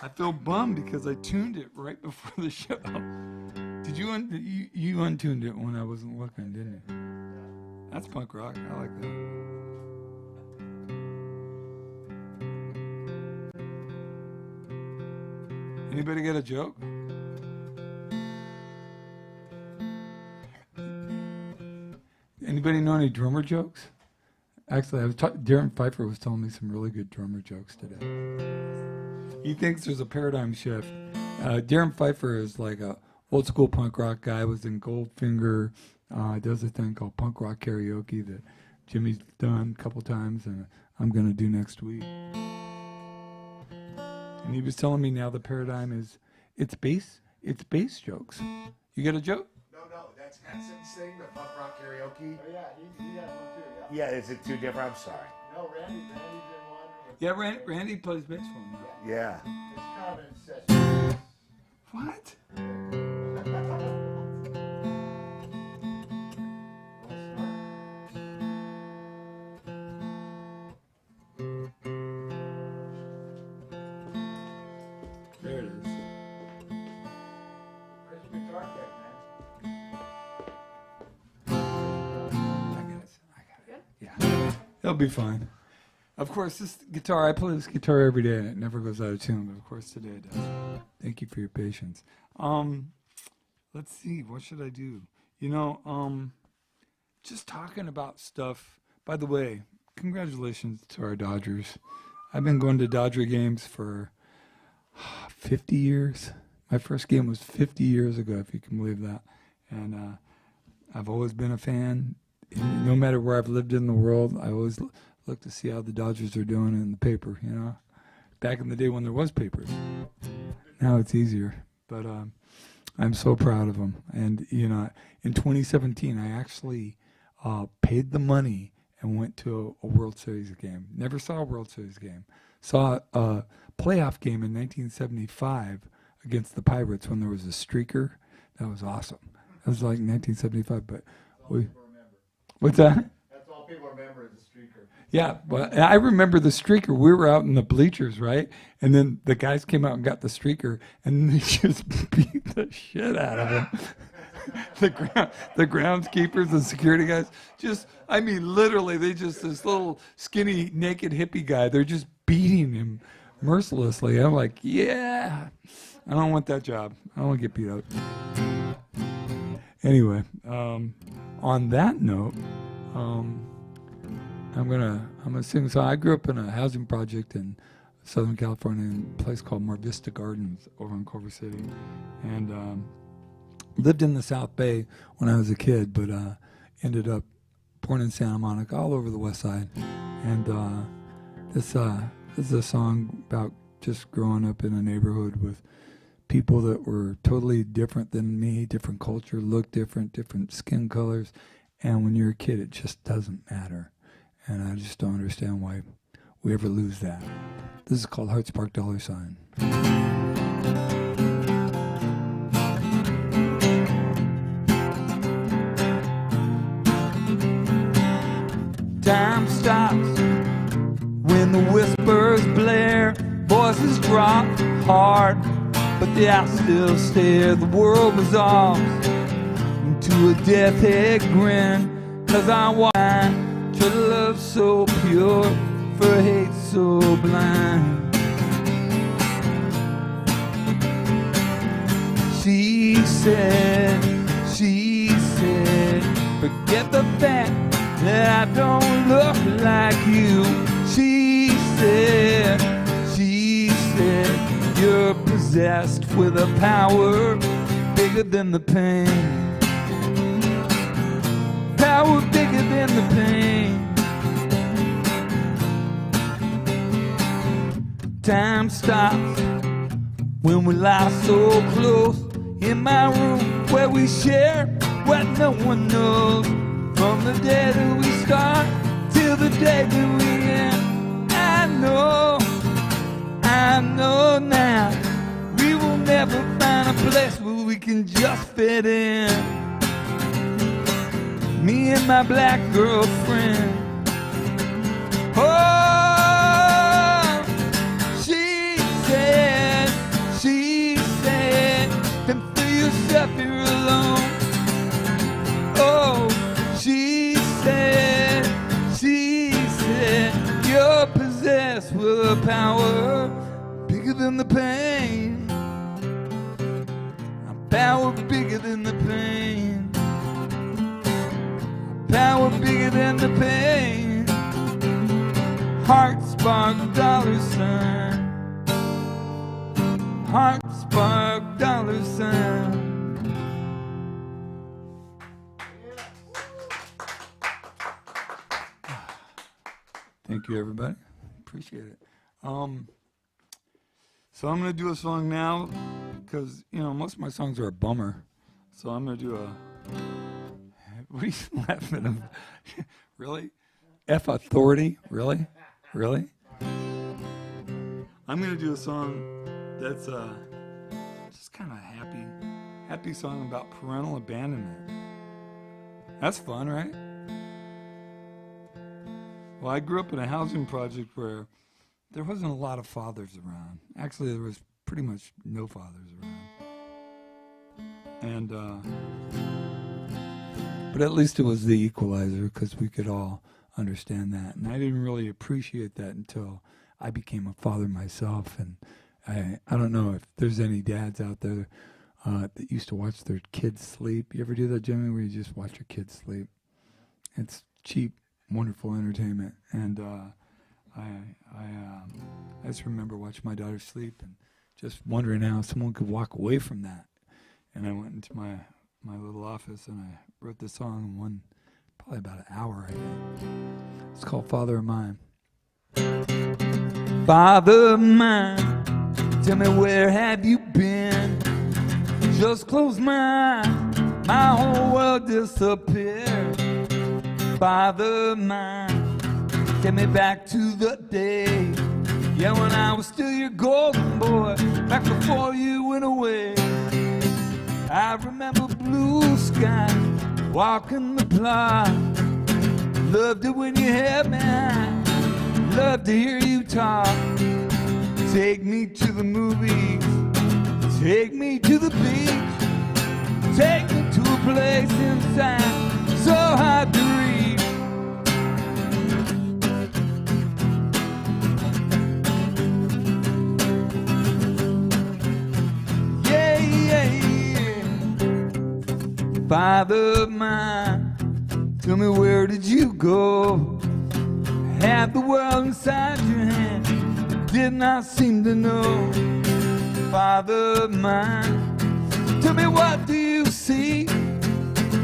I feel bummed because I tuned it right before the show. Did you you untuned it when I wasn't looking, didn't you? That's punk rock. I like that. Anybody got a joke? Anybody know any drummer jokes? Actually, Darren Pfeiffer was telling me some really good drummer jokes today. He thinks there's a paradigm shift. Darren Pfeiffer is like a old school punk rock guy. Was in Goldfinger. Does a thing called punk rock karaoke that Jimmy's done a couple times, and I'm gonna do next week. And he was telling me now the paradigm is it's bass jokes. You got a joke? No, that's Hudson's thing, the punk rock karaoke. Oh, yeah, he had one too. Yeah, is it too different? I'm sorry. No, Randy's in one. Yeah, Randy plays bass for him. Yeah. It's kind of an obsession. What? There it is. Where's your guitar tech, man? It'll be fine. Of course, this guitar, I play this guitar every day and it never goes out of tune, but of course today it does. Thank you for your patience. Let's see, what should I do? Just talking about stuff. By the way, congratulations to our Dodgers. I've been going to Dodger games for 50 years. My first game was 50 years ago, if you can believe that. And I've always been a fan. No matter where I've lived in the world, I always look to see how the Dodgers are doing in the paper, Back in the day when there was papers. Now it's easier. But I'm so proud of them. And, in 2017, I actually paid the money and went to a World Series game. Never saw a World Series game. Saw a playoff game in 1975 against the Pirates when there was a streaker. That was awesome. That was like 1975, but what's that? That's all people remember is the streaker. Yeah, well, I remember the streaker. We were out in the bleachers, right? And then the guys came out and got the streaker, and they just beat the shit out of him. The groundskeepers, the security guys, literally, this little skinny, naked hippie guy, they're just beating him mercilessly. I'm like, yeah, I don't want that job. I don't want to get beat up. Anyway, on that note, I'm gonna sing. So I grew up in a housing project in Southern California, in a place called Mar Vista Gardens over in Culver City, and lived in the South Bay when I was a kid, but ended up born in Santa Monica, all over the West Side. And this is a song about just growing up in a neighborhood with people that were totally different than me, different culture, look different, different skin colors. And when you're a kid, it just doesn't matter. And I just don't understand why we ever lose that. This is called Heart Spark $. Time stops when the whispers blare, voices drop hard, but the eyes still stare. The world resolves into a death head grin, 'cause I want to love so pure, for hate so blind. She said, forget the fact that I don't look like you. She said, you're possessed with a power bigger than the pain. Power bigger than the pain. Time stops when we lie so close in my room where we share what no one knows. From the day that we start till the day that we end, I know now we will never find a place where we can just fit in. Me and my black girlfriend. Oh, she said, don't feel yourself here alone. Oh, she said, you're possessed with a power bigger than the pain. A power bigger than the pain. A power bigger than the pain. Heart spark dollar sign. Heart spark dollar sign. Thank you, everybody. Appreciate it. So I'm gonna do a song now because most of my songs are a bummer. So I'm gonna do a. What are you laughing at? Really? F Authority? Really? Really? I'm gonna do a song that's just kind of happy song about parental abandonment. That's fun, right? Well, I grew up in a housing project where there wasn't a lot of fathers around. Actually, there was pretty much no fathers around. And but at least it was the equalizer because we could all understand that. And I didn't really appreciate that until I became a father myself. And I don't know if there's any dads out there that used to watch their kids sleep. You ever do that, Jimmy, where you just watch your kids sleep? It's cheap, wonderful entertainment. And I just remember watching my daughter sleep and just wondering how someone could walk away from that. And I went into my little office and I wrote this song in probably about an hour, I think. It's called Father of Mine. Father of mine, tell me where have you been? Just close my eyes, my whole world disappeared. Father of mine, take me back to the day, yeah, when I was still your golden boy, back before you went away. I remember blue sky, walking the block. Loved it when you held me, loved to hear you talk. Take me to the movies, take me to the beach, take me to a place inside, so hard to reach. Father of mine, tell me where did you go? Had the world inside your hand, did not seem to know. Father of mine, tell me what do you see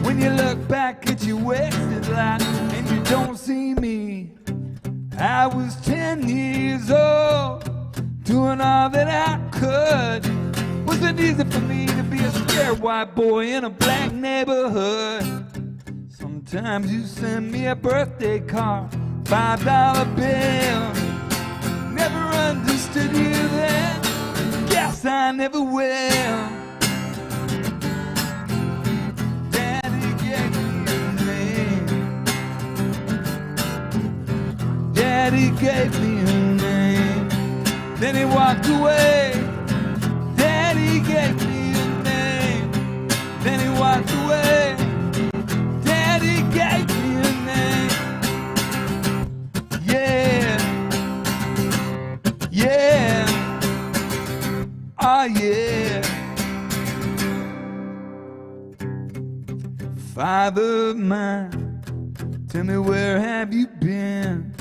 when you look back at your wasted life and you don't see me? I was 10 years old, doing all that I could. Wasn't easy for me to be a scared white boy in a black neighborhood. Sometimes you send me a birthday card, $5 bill. Never understood you then, guess I never will. Daddy gave me a name. Daddy gave me a name. Then he walked away. Daddy gave me a name, then he walked away. Daddy gave me a name. Yeah, yeah, oh yeah. Father of mine, tell me where have you been?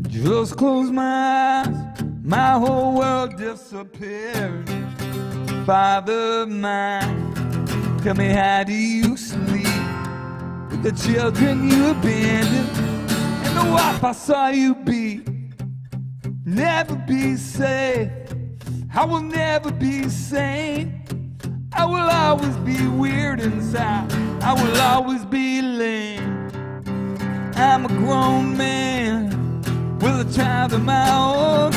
Just close my eyes, my whole world disappeared. Father of mine, tell me how do you sleep with the children you abandoned and the wife I saw you be? Never be safe, I will never be sane. I will always be weird inside, I will always be lame. I'm a grown man with a child of my own.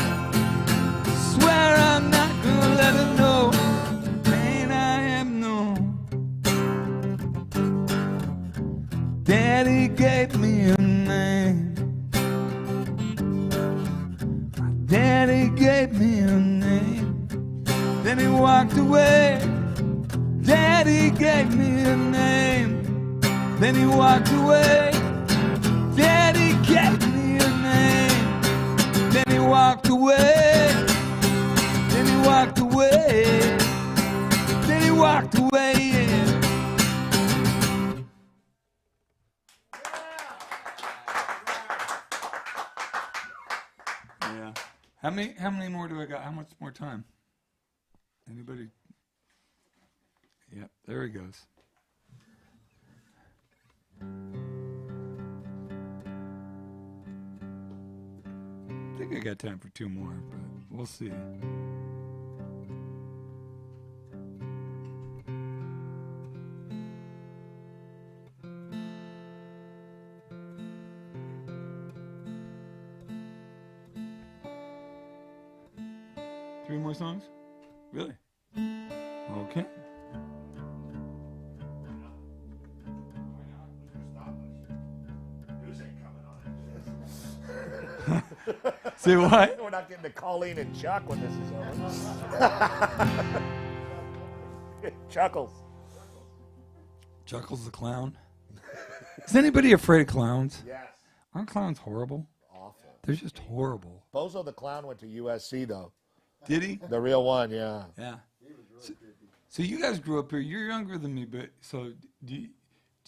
Swear I'm not gonna let her know the pain I have known. Daddy gave me a name. Daddy gave me a name. Then he walked away. Daddy gave me a name. Then he walked away. Daddy gave me a name. Then he walked away. Then he walked away. Then he walked away. Yeah. Yeah. How many more do I got? How much more time? Anybody? Yep, there he goes. I think I got time for 2 more, but we'll see. Three more songs? Really? Okay. Say what? We're not getting to Colleen and Chuck when this is over. Chuckles. Chuckles the clown. Is anybody afraid of clowns? Yes. Aren't clowns horrible? Awful. They're just horrible. Bozo the clown went to USC though. Did he? The real one, yeah. Yeah. So you guys grew up here. You're younger than me, but so do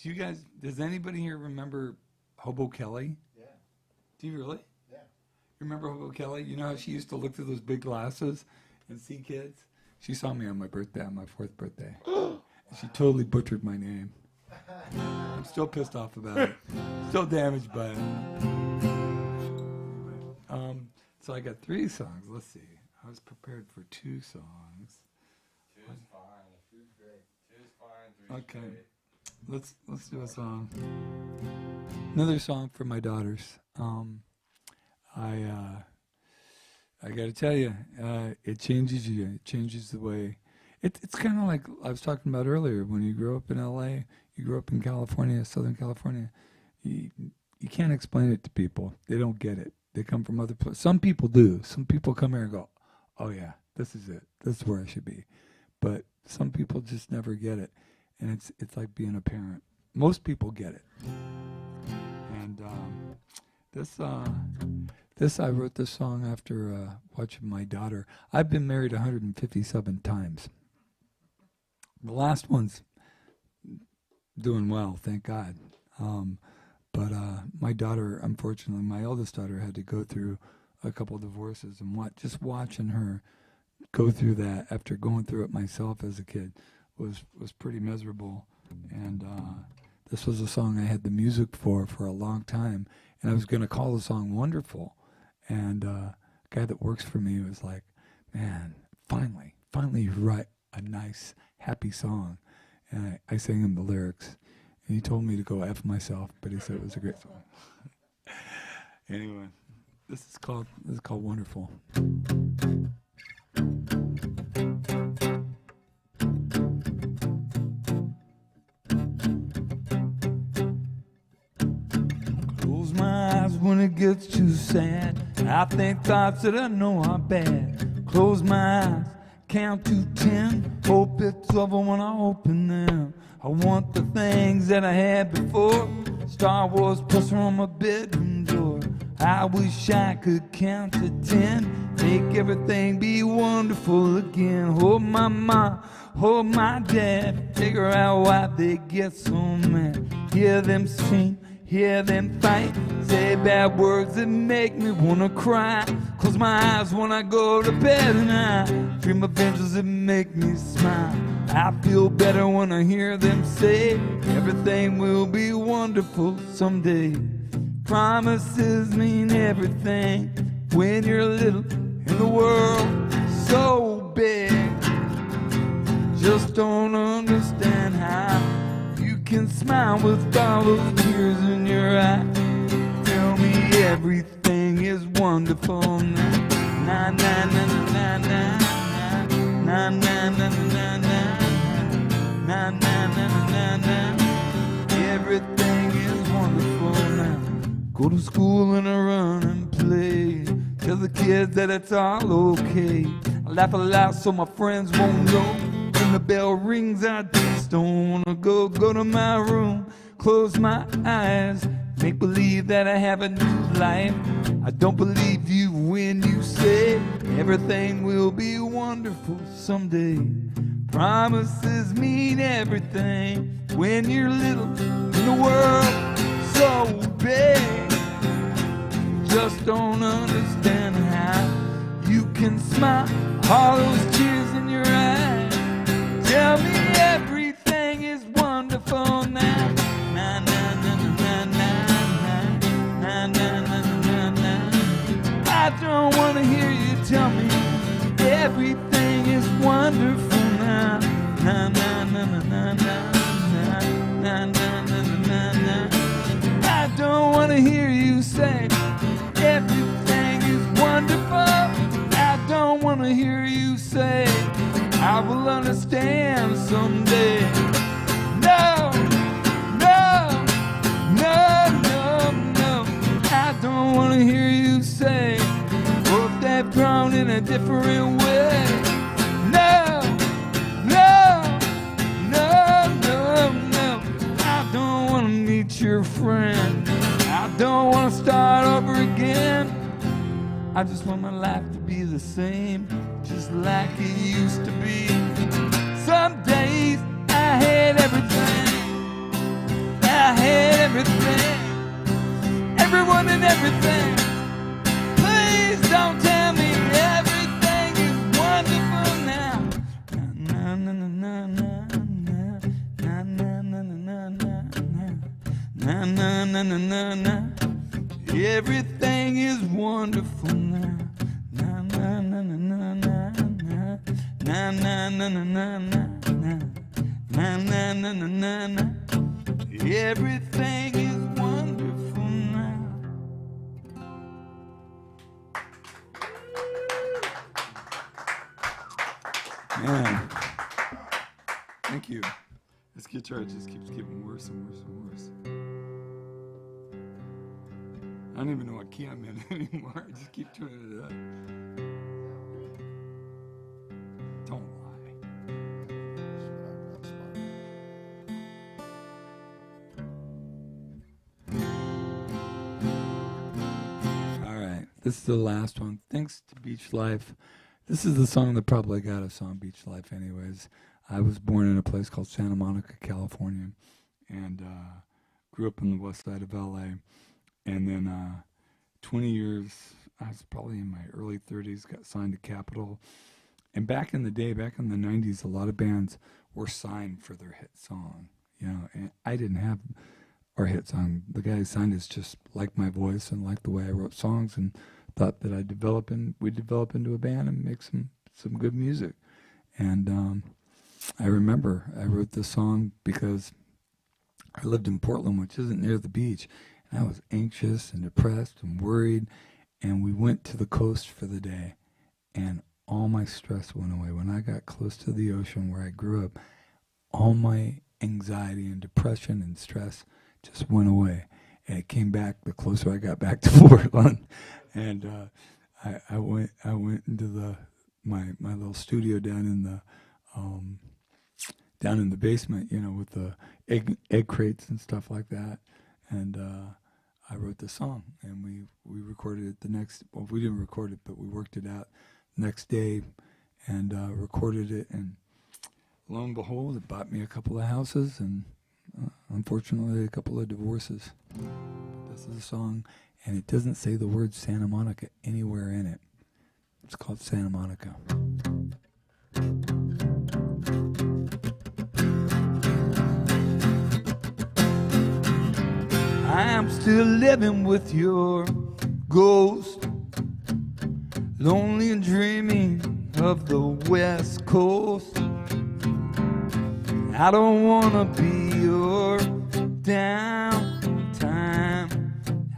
you guys? Does anybody here remember Hobo Kelly? Yeah. Do you really? Yeah. You remember Hobo Kelly? You know how she used to look through those big glasses and see kids? She saw me on my birthday, on my 4th birthday. She totally butchered my name. I'm still pissed off about it. Still damaged by it. So I got 3 songs. Let's see. I was prepared for 2 songs. 2 is fine. 2 is great. 2 is fine. 3 is Okay. great. Let's do a song. Another song for my daughters. I got to tell you, it changes you. It changes the way. It's kind of like I was talking about earlier. When you grow up in L.A., you grow up in California, Southern California. You can't explain it to people. They don't get it. They come from other places. Some people do. Some people come here and go, "Oh yeah, this is it. This is where I should be." But some people just never get it, and it's like being a parent. Most people get it. And I wrote this song after watching my daughter. I've been married 157 times. The last one's doing well, thank God. But my daughter, unfortunately, my eldest daughter, had to go through a couple divorces, and just watching her go through that after going through it myself as a kid was pretty miserable. And this was a song I had the music for a long time, and I was going to call the song Wonderful. And a guy that works for me was like, "Man, finally you write a nice, happy song." And I sang him the lyrics, and he told me to go F myself, but he said it was a great song. Anyway, this is called Wonderful. Close my eyes when it gets too sad. I think thoughts that I know are bad. Close my eyes, count to 10. Hope it's over when I open them. I want the things that I had before. Star Wars poster on my bedroom door. I wish I could count to 10. Make everything be wonderful again. Hold my mom, hold my dad. Figure out why they get so mad. Hear them scream, hear them fight. Say bad words that make me wanna cry. Close my eyes when I go to bed and I dream of angels that make me smile. I feel better when I hear them say everything will be wonderful someday. Promises mean everything when you're little and the world so big. Just don't understand how you can smile with all those tears in your eyes. Tell me everything is wonderful now. Na na na na na na na na na na na na na na na. Everything is wonderful now. Go to school and I run and play. Tell the kids that it's all okay. I laugh a lot so my friends won't know. When the bell rings, I just don't wanna go. Go to my room, close my eyes, make believe that I have a new life. I don't believe you when you say everything will be wonderful someday. Promises mean everything when you're little in the world so big. Just don't understand how you can smile, all those tears in your eyes. Tell me everything is wonderful now. Na na na na na na na na na na na. I don't wanna hear you tell me everything is wonderful now. Na na na na na na na na na na na. I don't wanna hear you say everything is wonderful. I don't wanna hear you say I will understand someday. No, no, no, no, no. I don't wanna hear you say, oh, if they've grown in a different way. No, no, no, no, no. I don't wanna meet your friend. I don't wanna start over again. I just want my life to be the same, just like it used to be. Some days I hate everything. I hate everything. Everyone and everything. Please don't tell me everything is wonderful now. Na na na na na na na na na na na na na na na na. Everything is wonderful now. Na na na na na na na na na na na na na na na na. Everything is wonderful now. Man, thank you. This guitar just keeps getting worse and worse and worse. I don't even know what key I'm in anymore. I just keep turning it up. Don't lie. All right, this is the last one. Thanks to BeachLife. This is the song that probably got us on BeachLife anyways. I was born in a place called Santa Monica, California, and grew up on the west side of LA. And then 20 years, I was probably in my early 30s, got signed to Capitol. And back in the day, back in the 90s, a lot of bands were signed for their hit song. You know, and I didn't have our hit song. The guy who signed us just liked my voice and liked the way I wrote songs and thought that we'd develop into a band and make some good music. And I remember I wrote this song because I lived in Portland, which isn't near the beach. I was anxious and depressed and worried, and we went to the coast for the day, and all my stress went away. When I got close to the ocean where I grew up, all my anxiety and depression and stress just went away, and it came back the closer I got back to Portland. And I went into my little studio down in the basement, you know, with the egg crates and stuff like that. And I wrote the song, and we recorded it we didn't record it, but we worked it out the next day and recorded it. And lo and behold, it bought me a couple of houses and unfortunately a couple of divorces. But this is a song, and it doesn't say the word Santa Monica anywhere in it. It's called Santa Monica. I am still living with your ghost, lonely and dreaming of the West Coast. I don't wanna be your downtime.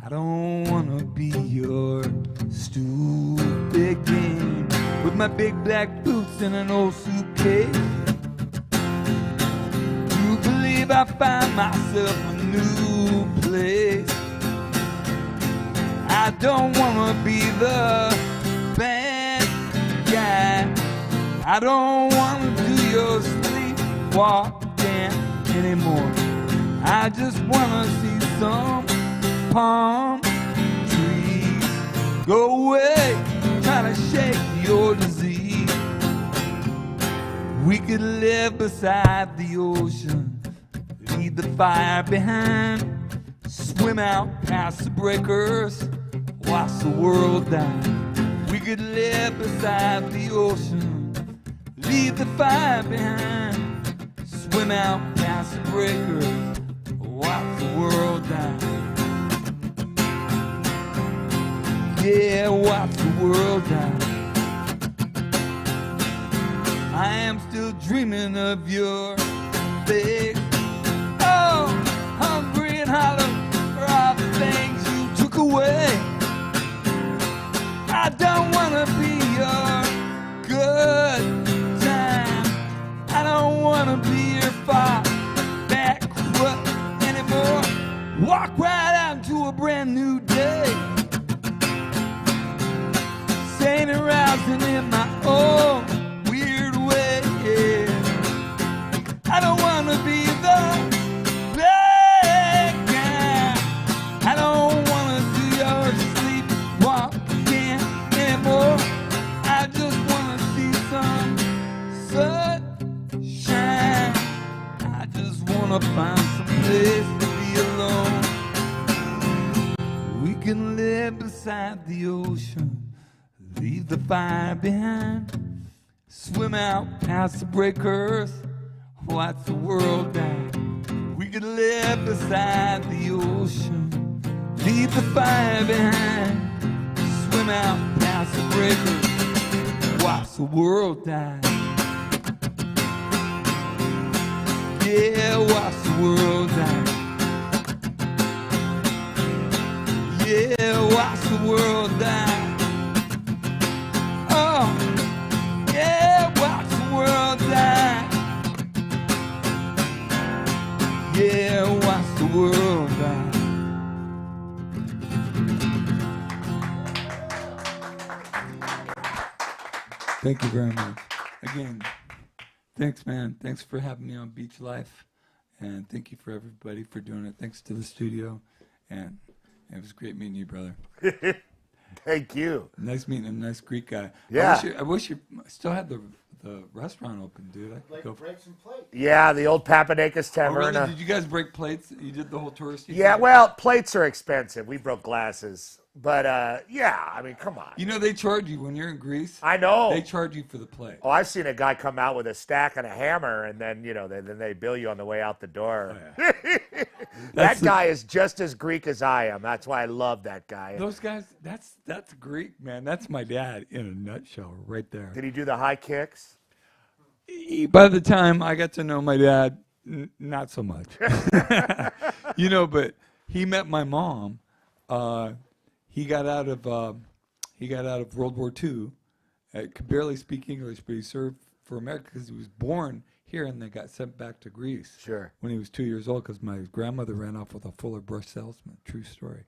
I don't wanna be your stupid game with my big black boots and an old suitcase. You believe I find myself a new place. I don't wanna be the bad guy. I don't wanna do your sleepwalking anymore. I just wanna see some palm trees go away, trying to shake your disease. We could live beside the ocean, leave the fire behind, swim out past the breakers, watch the world die. We could live beside the ocean, leave the fire behind, swim out past the breakers, watch the world die. Yeah, watch the world die. I am still dreaming of your face. Oh, hungry and hollow for all the things you took away. I don't wanna be your good time. I don't wanna be your far back crook anymore. Walk right out into a brand new day, staying and rising in my own weird way. Yeah. I don't wanna be the bad guy. I don't wanna do your sleepwalking anymore. I just wanna see some sunshine. I just wanna find some place to be alone. We can live beside the ocean, leave the fire behind, swim out past the breakers, watch the world die. We could live beside the ocean, leave the fire behind, swim out past the breakers, watch the world die. Yeah, watch the world die. Yeah, watch the world die. Oh, yeah, watch the world die. Yeah, watch the world die. Thank you very much. Again, thanks, man. Thanks for having me on Beach Life. And thank you for everybody for doing it. Thanks to the studio. And it was great meeting you, brother. Thank you. Nice meeting him. Nice Greek guy. Yeah. I wish you still had the restaurant open, dude. I could go break some plates. Yeah, the old Papadakis Oh, Tavern. really? Did you guys break plates? You did the whole touristy Yeah, thing? well, plates are expensive. We broke glasses. But, yeah, I mean, come on. You know, they charge you when you're in Greece. I know. They charge you for the plate. Oh, I've seen a guy come out with a stack and a hammer, and then, you know, then they bill you on the way out the door. Oh, That guy is just as Greek as I am. That's why I love that guy. Those guys, that's Greek, man. That's my dad in a nutshell right there. Did he do the high kicks? By the time I got to know my dad, not so much. You know, but he met my mom. He got out of World War II. Could barely speak English, but he served for America because he was born here and then got sent back to Greece. Sure. When he was 2 years old, because my grandmother ran off with a Fuller Brush salesman. True story.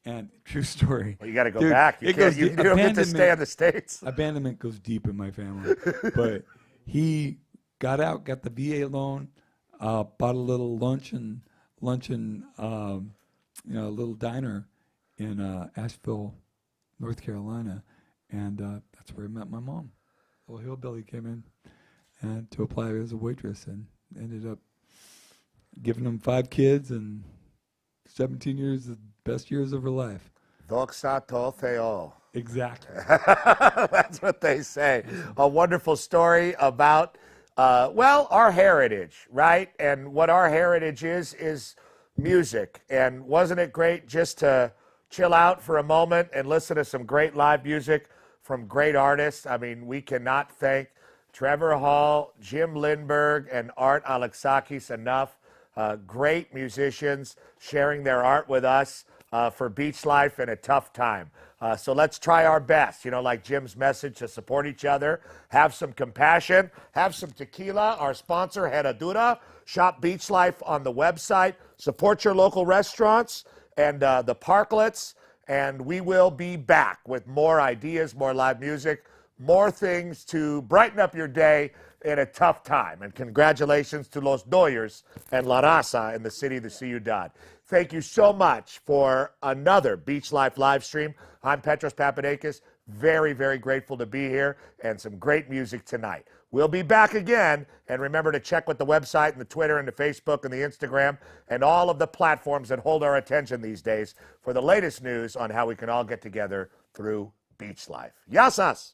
And true story. Well, you got to go back. You don't get to stay in the States. Abandonment goes deep in my family. But he got out, got the VA loan, bought a little luncheon, a little diner in Asheville, North Carolina, and that's where I met my mom. A little hillbilly came in and to apply as a waitress, and ended up giving them 5 kids and 17 years, the best years of her life. Doxa tol theo. Exactly. That's what they say. A wonderful story about, our heritage, right? And what our heritage is music. And wasn't it great just to chill out for a moment and listen to some great live music from great artists? I mean, we cannot thank Trevor Hall, Jim Lindberg, and Art Alexakis enough. Great musicians sharing their art with us for Beach Life in a tough time. So let's try our best, like Jim's message, to support each other, have some compassion, have some tequila, our sponsor, Herradura. Shop Beach Life on the website. Support your local restaurants and the Parklets. And we will be back with more ideas, more live music, more things to brighten up your day in a tough time. And congratulations to Los Doyers and La Raza in the city of the Ciudad. Thank you so much for another Beach Life live stream. I'm Petros Papadakis. Very, very grateful to be here, and some great music tonight. We'll be back again. And remember to check with the website and the Twitter and the Facebook and the Instagram and all of the platforms that hold our attention these days for the latest news on how we can all get together through Beach Life. Yasas!